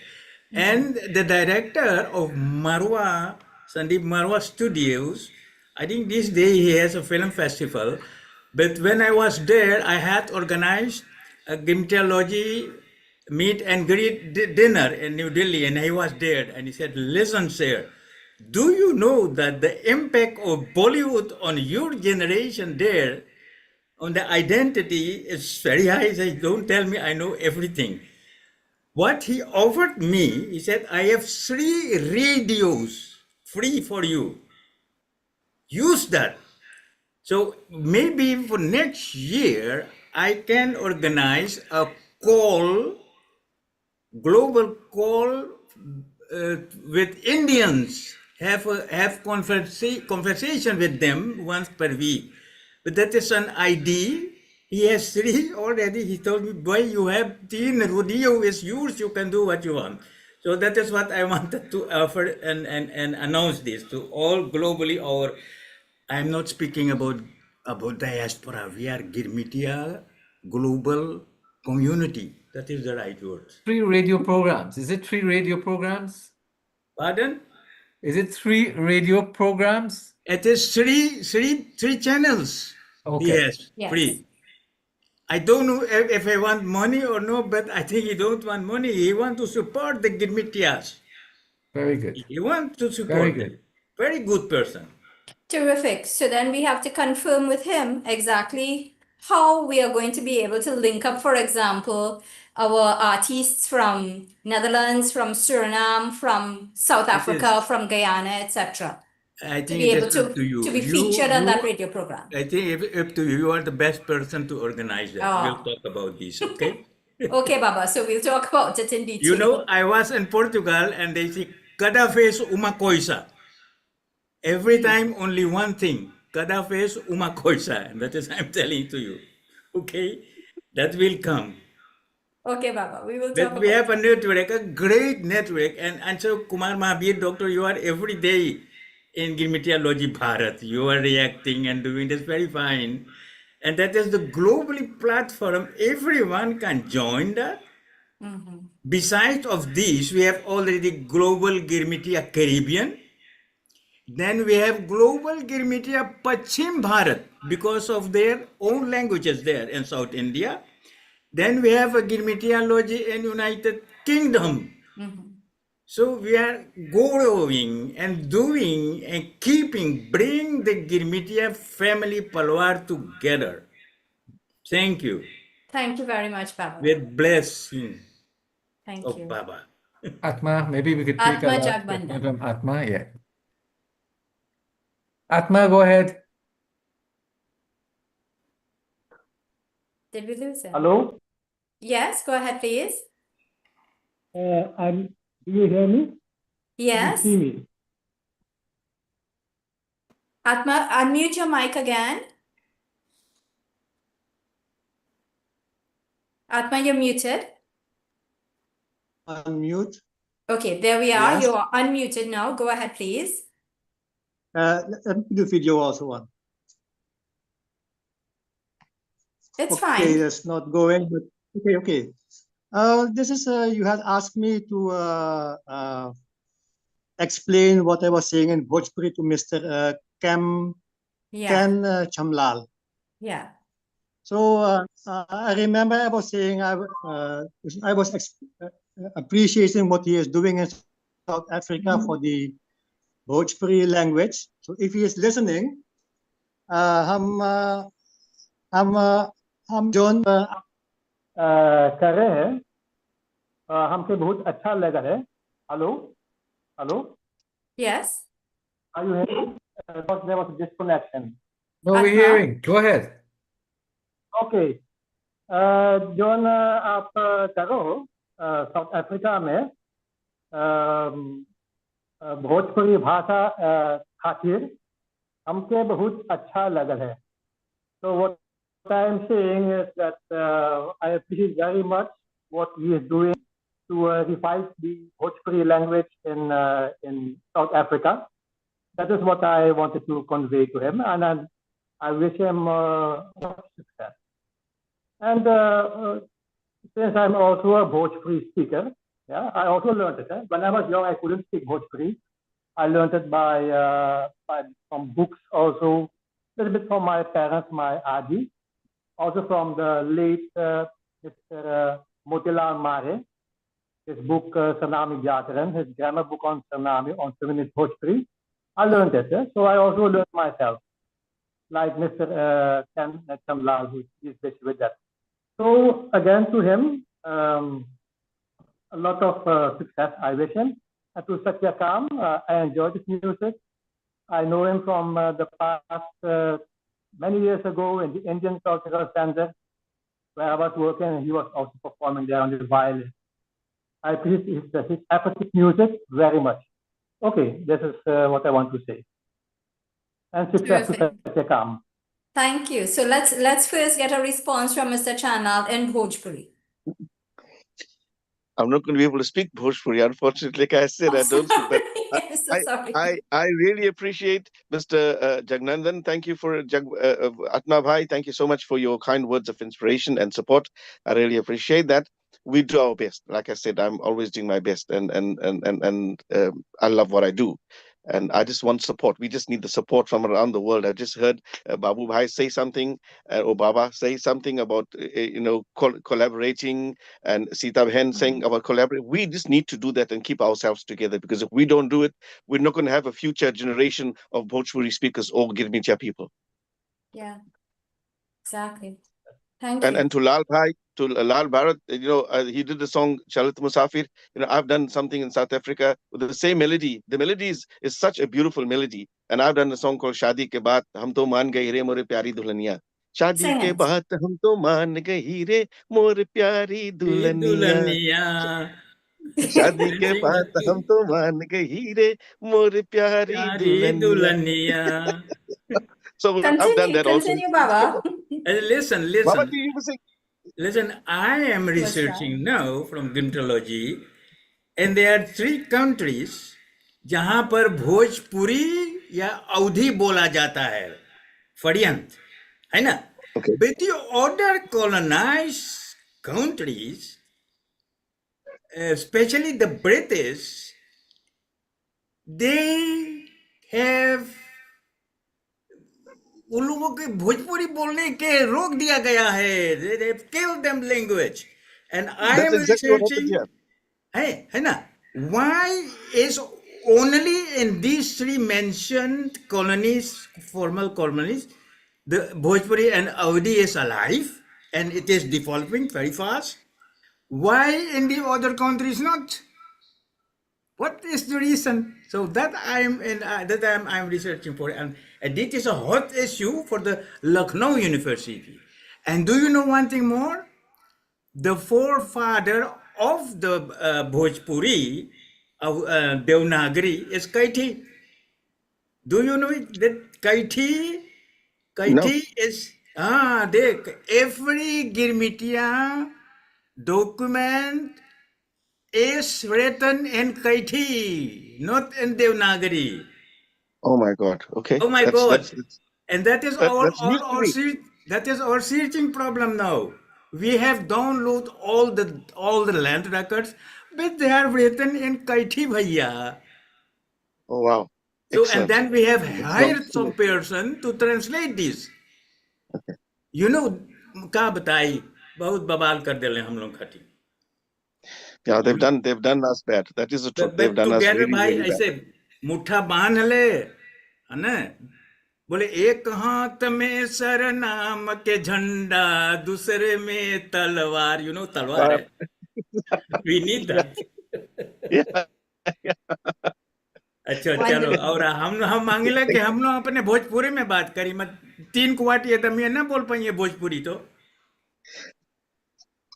K: And the director of Marwa, Sandeep Marwa Studios, I think this day he has a film festival. But when I was there, I had organized a Gymtology meet and greet dinner in New Delhi, and he was there, and he said, "Listen, sir, do you know that the impact of Bollywood on your generation there, on the identity, is very high?" He said, "Don't tell me I know everything." What he offered me, he said, "I have 3 radios free for you. Use that." So maybe for next year, I can organize a call, global call with Indians, have conversation with them once per week. But that is an idea. He has 3 already. He told me, "Boy, you have 3 rodeo is yours. You can do what you want." So that is what I wanted to offer and announce this to all globally. Or I'm not speaking about diaspora. We are Girmitia global community. That is the right word.
A: 3 radio programs. Is it 3 radio programs?
K: Pardon?
A: Is it 3 radio programs?
K: It is three channels.
A: Okay.
K: Yes,
C: Yes.
K: free. I don't know if I want money or no, but I think he don't want money. He want to support the Girmitias.
A: Very good.
K: He want to
A: Very
K: support
A: good.
K: them. Very good person.
C: Terrific. So then we have to confirm with him exactly how we are going to be able to link up, for example, our artists from Netherlands, from Suriname, from South Africa, from Guyana, etc.
K: I
C: To
K: think
C: be
K: it
C: able
K: is up to
C: to
K: you.
C: be featured on that radio program.
K: I think it's up to you. You are the best person to organize that. We'll
C: Oh.
K: talk about this, okay?
C: Okay, Baba. So we'll talk about it in detail.
K: You know, I was in Portugal and they say, cada vez uma coisa. Every time only one thing. Cada vez uma coisa. And that is I'm telling to you. Okay? That will come.
C: Okay, Baba. We will talk
K: But we
C: about
K: have a network, a great network. And so Kumar Mahabir, doctor, you are every day in Girmitiology Bharat. You are reacting and doing this very fine. And that is the globally platform. Everyone can join that. Besides of this, we have already global Girmitia Caribbean. Then we have global Girmitia Pachim Bharat because of their own languages there in South India. Then we have a Girmitiology in United Kingdom. So we are growing and doing and keeping, bring the Girmitia family Palwar together. Thank you.
C: Thank you very much, Baba.
K: With blessing
C: Thank
K: of
C: you.
K: Baba.
A: Atma, maybe we could take a
C: Atma
A: last
C: Jagbanda.
A: question from Atma. Yeah. Atma, go ahead.
C: Did we lose him?
M: Hello,
C: Yes, go ahead, please.
M: do you hear me? Do you
C: Yes.
M: see me?
C: Atma, unmute your mic again. Atma, you're muted.
M: Unmute.
C: Okay, there we are.
M: Yes.
C: You are unmuted now. Go ahead, please.
M: Let me do video also one.
C: It's
M: Okay,
C: fine.
M: that's not going, but okay. This is you had asked me to explain what I was saying in Bhojpuri to Mr. Ken Chamlal.
C: Yeah.
M: So I remember I was saying I was appreciating what he is doing in South Africa for the Bhojpuri language. So if he is listening, हम zone कर रहे हैं हमसे बहुत अच्छा लगा है. Hello.
C: Yes.
M: Are you hearing? There was a disconnection.
A: No, we're
C: Atma?
A: hearing. Go ahead.
M: Okay. Zone आप करो साउथ अफ्रीका में भोजपुरी भाषा खातिर हमके बहुत अच्छा लगा है. So what I'm saying is that I appreciate very much what he is doing to revive the Bhojpuri language in South Africa. That is what I wanted to convey to him, and I wish him much success. And since I'm also a Bhojpuri speaker, yeah, I also learned it. When I was young, I couldn't speak Bhojpuri. I learned it from books, also a little bit from my parents, my Adi, also from the late Mr. Motilal Mare, his book Sanami Vyakaran, his grammar book on Sanami, on 2-minute Bhojpuri. I learned it. So I also learned myself, like Mr. Ken Chamlal, who is busy with that. So again, to him, a lot of success I wish him. And to Satyakam, I enjoy his music. I know him from the past many years ago in the Indian Cultural Center, where I was working, and he was also performing there on the violin. I appreciate his apathetic music very much. Okay, this is what I want to say. And success to
C: Terrific.
M: Satyakam.
C: Thank you. So let's first get a response from Mr. Chanal in Bhojpuri.
E: I'm not going to be able to speak Bhojpuri, unfortunately. Like I said, I don't speak, but
C: I'm so sorry.
E: I really appreciate Mr. Jagnandan. Thank you for Atma Bhai. Thank you so much for your kind words of inspiration and support. I really appreciate that. We do our best. Like I said, I'm always doing my best, and I love what I do. And I just want support. We just need the support from around the world. I just heard Babu Bhai say something, or Baba say something about collaborating, and Sita Bhen saying about collaborate. We just need to do that and keep ourselves together, because if we don't do it, we're not going to have a future generation of Bhojpuri speakers or Girmicha people.
C: Yeah, exactly. Thank
E: And
C: you.
E: to Lal Bhai, to Lal Bharat, he did the song Chalit Musafir. I've done something in South Africa with the same melody. The melody is such a beautiful melody. And I've done a song called Shadi Ke Baat Hum To Maan Gaye Re More Pyari Dulhaniya. Shadi
C: Sing
E: Ke
C: it.
E: Baat Hum To Maan Gaye Re More Pyari Dulhaniya.
K: Dulhaniya.
E: शादी के
K: Sing
E: बाद
K: it.
E: हम तो मान गए रे मोर प्यारी
K: Pyari
E: Dulhania.
K: Dulhaniya.
E: So I've done that also.
C: Continue, Baba.
K: Listen,
E: Baba,
K: listen.
E: you were saying,
K: Listen, I am researching now from Gyntology, and there are 3 countries जहां पर भोजपुरी या अवधी बोला जाता है, फड़ियंत, है ना?
E: okay.
K: But the other colonized countries, especially the British, they have उन लोगों के भोजपुरी बोलने के रोक दिया गया है. They've killed them language. And I
E: That's
K: am
E: exactly what happened
K: researching,
E: here.
K: है ना? Why is only in these 3 mentioned colonies, formal colonies, the Bhojpuri and Awadhi is alive and it is developing very fast? Why in the other countries not? What is the reason? So that I'm researching for, and this is a hot issue for the Lucknow University. And do you know one thing more? The forefather of the Bhojpuri of Devanagari is Kaithi. Do you know it? That Kaithi
E: No.
K: is every Girmitia document is written in Kaithi, not in Devanagari.
E: Oh my God. Okay.
K: Oh my
E: That's
K: God!
E: that's
K: And that is
E: that's news to me.
K: that is our searching problem now. We have downloaded all the land records, but they are written in Kaithi bhaiya.
E: Oh wow.
K: So and
E: Excellent.
K: then we have
E: It's
K: hired some person to translate this. You know, का बताई बहुत बवाल कर देले हम लोग खटी.
E: Yeah, they've done us bad. That is the truth. They've
K: But
E: done us
K: together
E: really,
K: भाई
E: really bad.
K: ऐसे मुट्ठा बांध ले, है ना? बोले एक हाथ में सरनाम के झंडा, दूसरे में तलवार. You know तलवार है. We need that.
E: Yeah.
K: अच्छा चलो, और हम मांगिला कि हम लोग अपने भोजपुरी में बात करी, मत 3 क्वाट ये दमिया ना बोल पाइए भोजपुरी तो.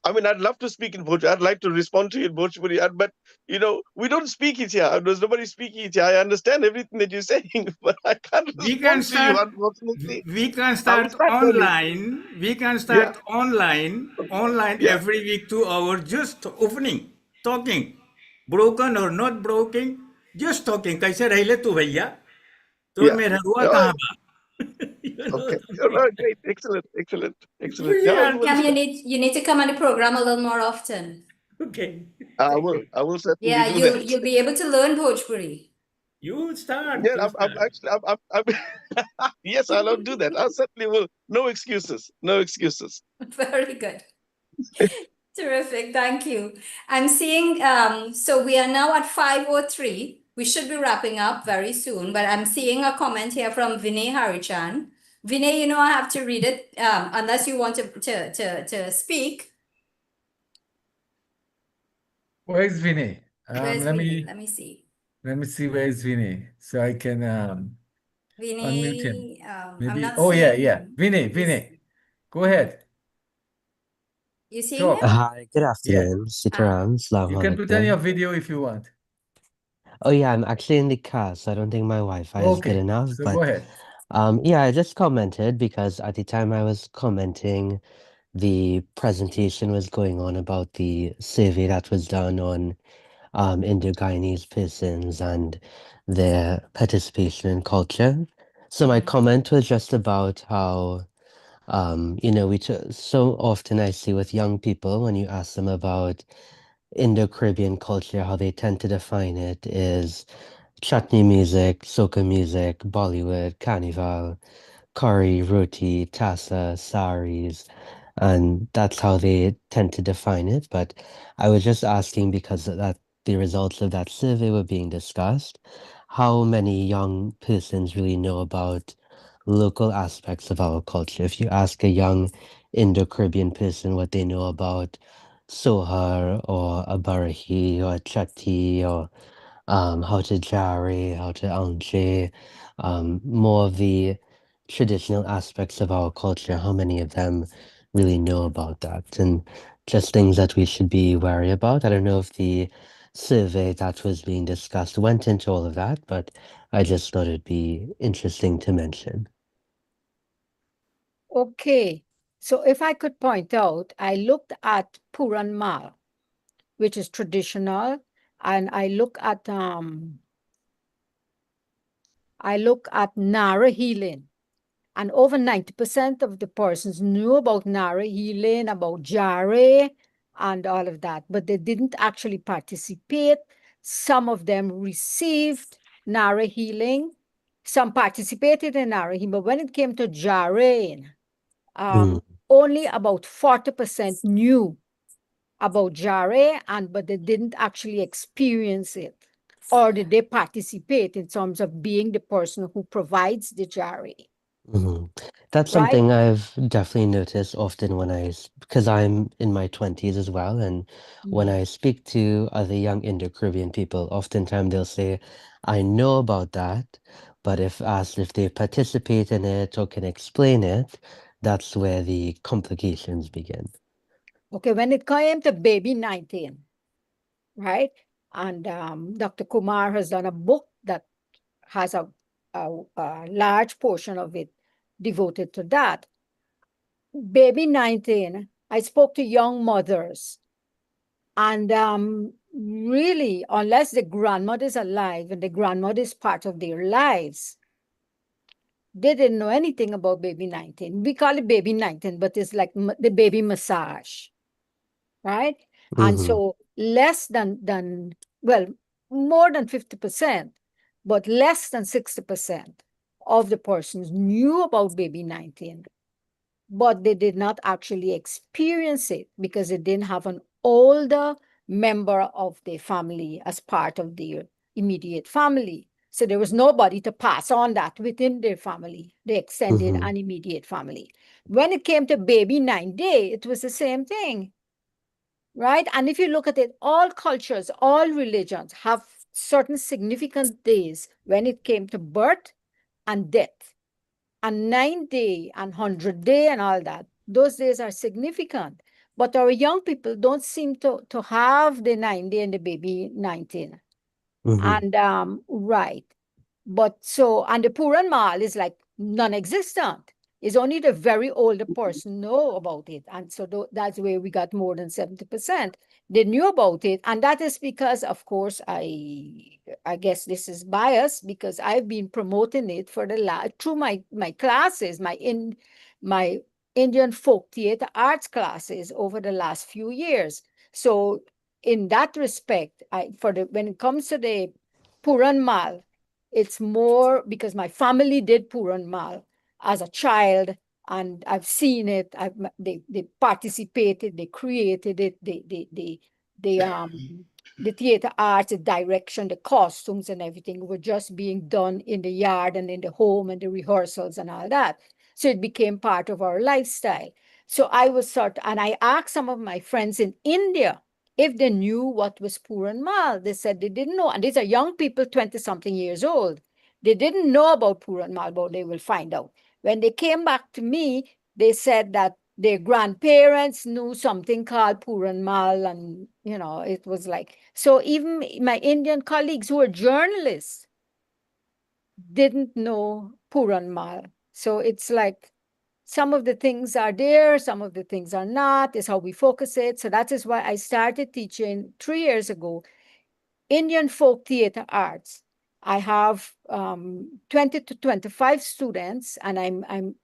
E: I mean, I'd love to speak in Bhojpuri. I'd like to respond to you in Bhojpuri, but we don't speak it here. There's nobody speaking it here. I understand everything that you're saying, but I can't respond to you, unfortunately.
K: We can
E: I will
K: start
E: start learning.
K: online. We can start online
E: Yeah.
K: every week 2 hours, just opening, talking, broken or not broken, just talking. कैसे रहिले तू भैया? तो
E: Yeah.
K: मेरा रुआ
E: Oh,
K: कहाँ बा?
E: okay. All right, great. Excellent.
K: We
E: Yeah,
K: are-
C: Cam, you need to come on the program a little more often.
K: Okay.
E: I will certainly
C: Yeah,
E: do that.
C: you'll be able to learn Bhojpuri.
K: You start.
E: Yeah,
K: you
E: I'm
K: start.
E: actually, yes, I'll do that. I certainly will. No excuses. No excuses.
C: Very good. Terrific, thank you. I'm seeing, so we are now at 5:03. We should be wrapping up very soon, but I'm seeing a comment here from Vinay Harichan. Vinay, I have to read it, unless you want to speak.
A: Where is Vinay?
C: Where's
A: Let
C: Vinay?
A: me
C: Let me see.
A: see where is Vinay so I can unmute him.
C: Vinay, I'm
A: Maybe.
C: not
A: Oh yeah,
C: seeing
A: yeah.
C: him.
A: Vinay. Go ahead.
C: You seeing
A: Talk.
C: him?
N: Hi, good
A: Yeah.
N: afternoon. Sitaram, Salaam
A: You can put on
N: alaikum.
A: your video if you want.
N: Oh yeah, I'm actually in the car, so I don't think my Wi-Fi is good
A: Okay.
N: enough.
A: So
N: But
A: go ahead.
N: yeah, I just commented because at the time I was commenting, the presentation was going on about the survey that was done on Indo-Guyanese persons and their participation in culture. So my comment was just about how, so often I see with young people when you ask them about Indo-Caribbean culture, how they tend to define it is chutney music, soca music, Bollywood, carnival, curry, roti, tassa, saris, and that's how they tend to define it. But I was just asking because the results of that survey were being discussed, how many young persons really know about local aspects of our culture. If you ask a young Indo-Caribbean person what they know about Sohar or a Barahi or a Chatti or how to Jari, how to Anche, more of the traditional aspects of our culture, how many of them really know about that? And just things that we should be wary about. I don't know if the survey that was being discussed went into all of that, but I just thought it'd be interesting to mention.
I: Okay, so if I could point out, I looked at Puran Mal, which is traditional, and I look at Nara healing, and over 90% of the persons knew about Nara healing, about Jare, and all of that, but they didn't actually participate. Some of them received Nara healing, some participated in Nara healing, but when it came to Jare, only about 40% knew about Jare, but they didn't actually experience it. Or did they participate in terms of being the person who provides the Jare?
N: That's
I: Right?
N: something I've definitely noticed often because I'm in my 20s as well. And when I speak to other young Indo-Caribbean people, oftentimes they'll say, I know about that, but if asked if they participate in it or can explain it, that's where the complications begin.
I: Okay, when it came to Baby 19, right? And Dr. Kumar has done a book that has a large portion of it devoted to that. Baby 19, I spoke to young mothers, and really, unless the grandmother is alive and the grandmother is part of their lives, they didn't know anything about Baby 19. We call it Baby 19, but it's like the baby massage, right? And so less than well, more than 50%, but less than 60% of the persons knew about Baby 19, but they did not actually experience it because they didn't have an older member of their family as part of their immediate family. So there was nobody to pass on that within their family, the extended and immediate family. When it came to Baby 9 Day, it was the same thing, right? And if you look at it, all cultures, all religions have certain significant days when it came to birth and death. And 9 Day and 100 Day and all that, those days are significant. But our young people don't seem to have the 9 Day and the Baby 19. And right. But so, and the Puran Mal is like non-existent. It's only the very older person know about it. And so that's where we got more than 70%. They knew about it. And that is because, of course, I guess this is bias because I've been promoting it for through my classes, my Indian folk theater arts classes over the last few years. So in that respect, when it comes to the Puran Mal, it's more because my family did Puran Mal as a child, and I've seen it. They participated, they created it, the theater arts, the direction, the costumes, and everything were just being done in the yard and in the home and the rehearsals and all that. So it became part of our lifestyle. So I was and I asked some of my friends in India if they knew what was Puran Mal. They said they didn't know. And these are young people, 20-something years old. They didn't know about Puran Mal, but they will find out. When they came back to me, they said that their grandparents knew something called Puran Mal, and it was like, so even my Indian colleagues who are journalists didn't know Puran Mal. So it's like some of the things are there, some of the things are not, is how we focus it. So that is why I started teaching 3 years ago Indian folk theater arts. I have 20 to 25 students, and I'm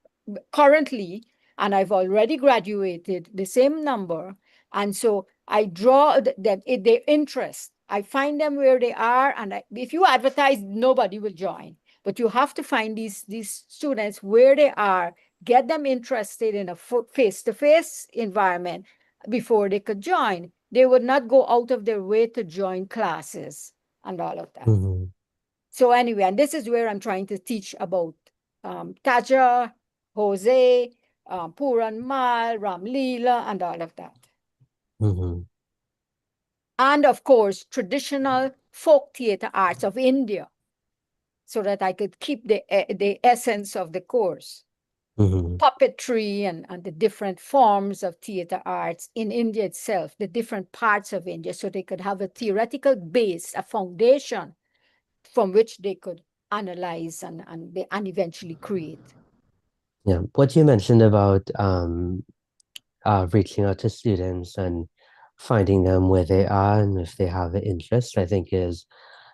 I: currently, and I've already graduated the same number. And so I draw their interest. I find them where they are, and if you advertise, nobody will join. But you have to find these students where they are, get them interested in a face-to-face environment before they could join. They would not go out of their way to join classes and all of that.
N: Mhm.
I: So anyway, and this is where I'm trying to teach about Taja, Jose, Puran Mal, Ram Leela, and all of that.
N: Mhm.
I: And of course, traditional folk theater arts of India, so that I could keep the essence of the course.
N: Mhm.
I: Puppetry and the different forms of theater arts in India itself, the different parts of India, so they could have a theoretical base, a foundation from which they could analyze and eventually create.
N: Yeah, what you mentioned about reaching out to students and finding them where they are and if they have an interest, I think is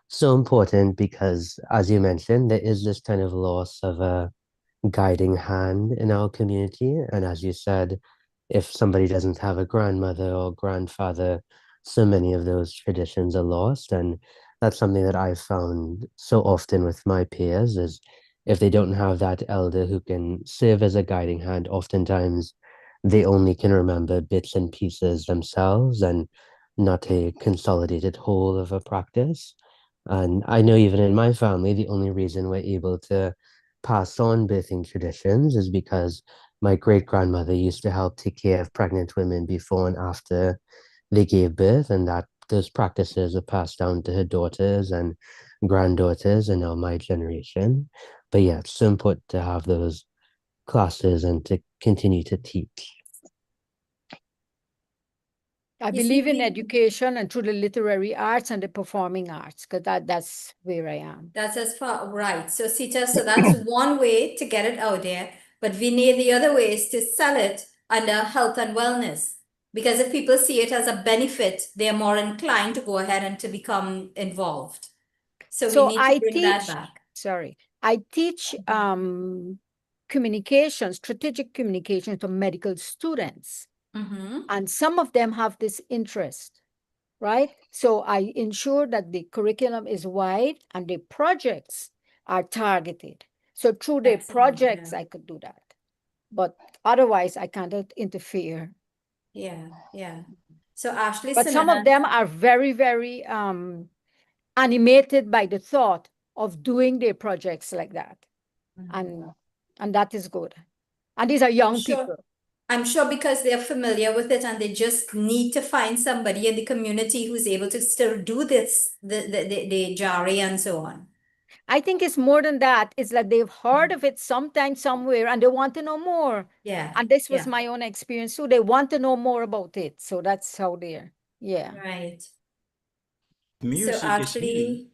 N: so important because, as you mentioned, there is this kind of loss of a guiding hand in our community. And as you said, if somebody doesn't have a grandmother or grandfather, so many of those traditions are lost. And that's something that I've found so often with my peers is if they don't have that elder who can serve as a guiding hand, oftentimes they only can remember bits and pieces themselves and not a consolidated whole of a practice. And I know even in my family, the only reason we're able to pass on birthing traditions is because my great grandmother used to help take care of pregnant women before and after they gave birth, and that those practices are passed down to her daughters and granddaughters and now my generation. But yeah, it's so important to have those classes and to continue to teach.
I: I
C: You
I: believe
C: see,
I: in education and through the literary arts and the performing arts, because that's where I am.
C: That's as far right. So Sita, so that's one way to get it out there. But Vinay, the other way is to sell it under health and wellness. Because if people see it as a benefit, they're more inclined to go ahead and to become involved. So we
I: So
C: need to bring that back.
I: I teach communication, strategic communication to medical students.
C: Mm-hmm.
I: And some of them have this interest, right? So I ensure that the curriculum is wide and the projects are targeted. So through the projects, I could do that. But otherwise, I cannot interfere.
C: Yeah, yeah. So Ashley,
I: But some of them are very, very animated by the thought of doing their projects like that. And that is good. And these are young people.
C: I'm sure because they're familiar with it and they just need to find somebody in the community who's able to still do this, the jari and so on.
I: I think it's more than that. It's like they've heard of it sometime, somewhere, and they want to know more.
C: Yeah.
I: And this was my own experience too. They want to know more about it. So that's how they're, yeah.
C: Right.
K: Music
C: so
K: is healing.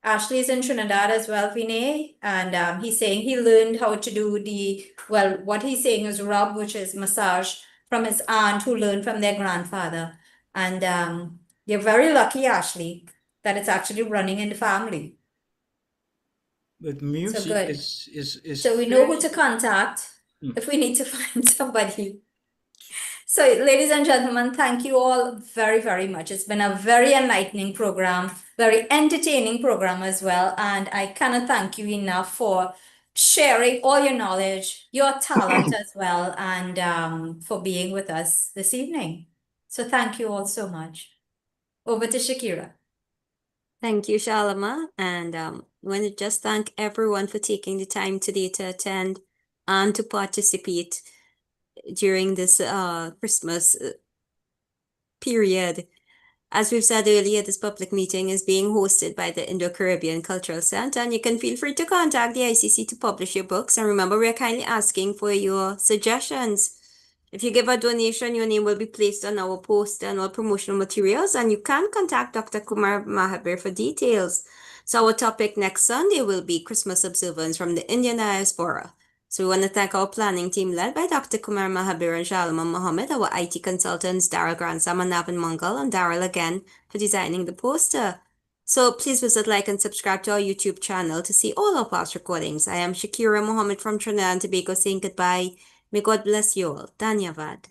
C: Ashley is in Trinidad as well, Vinay, and he's saying he learned how to do what he's saying is rub, which is massage, from his aunt who learned from their grandfather. And you're very lucky, Ashley, that it's actually running in the family.
K: But music
C: good.
K: is
C: So we know who
K: very-
C: to contact if we need to find somebody. So, ladies and gentlemen, thank you all very, very much. It's been a very enlightening program, very entertaining program as well. And I cannot thank you enough for sharing all your knowledge, your talent as well, and for being with us this evening. So thank you all so much. Over to Shakira.
B: Thank you, Shalama. And I want to just thank everyone for taking the time today to attend and to participate during this Christmas period. As we've said earlier, this public meeting is being hosted by the Indo-Caribbean Cultural Center, and you can feel free to contact the ICC to publish your books. And remember, we're kindly asking for your suggestions. If you give a donation, your name will be placed on our poster and all promotional materials, and you can contact Dr. Kumar Mahabir for details. So our topic next Sunday will be Christmas observance from the Indian Diaspora. So we want to thank our planning team led by Dr. Kumar Mahabir and Shalama Mohammed, our IT consultants Daryl Gransam and Navin Mangal, and Daryl again for designing the poster. So please visit, like, and subscribe to our YouTube channel to see all our past recordings. I am Shakira Mohammed from Trinidad and Tobago saying goodbye. May God bless you all. Dhanyavad.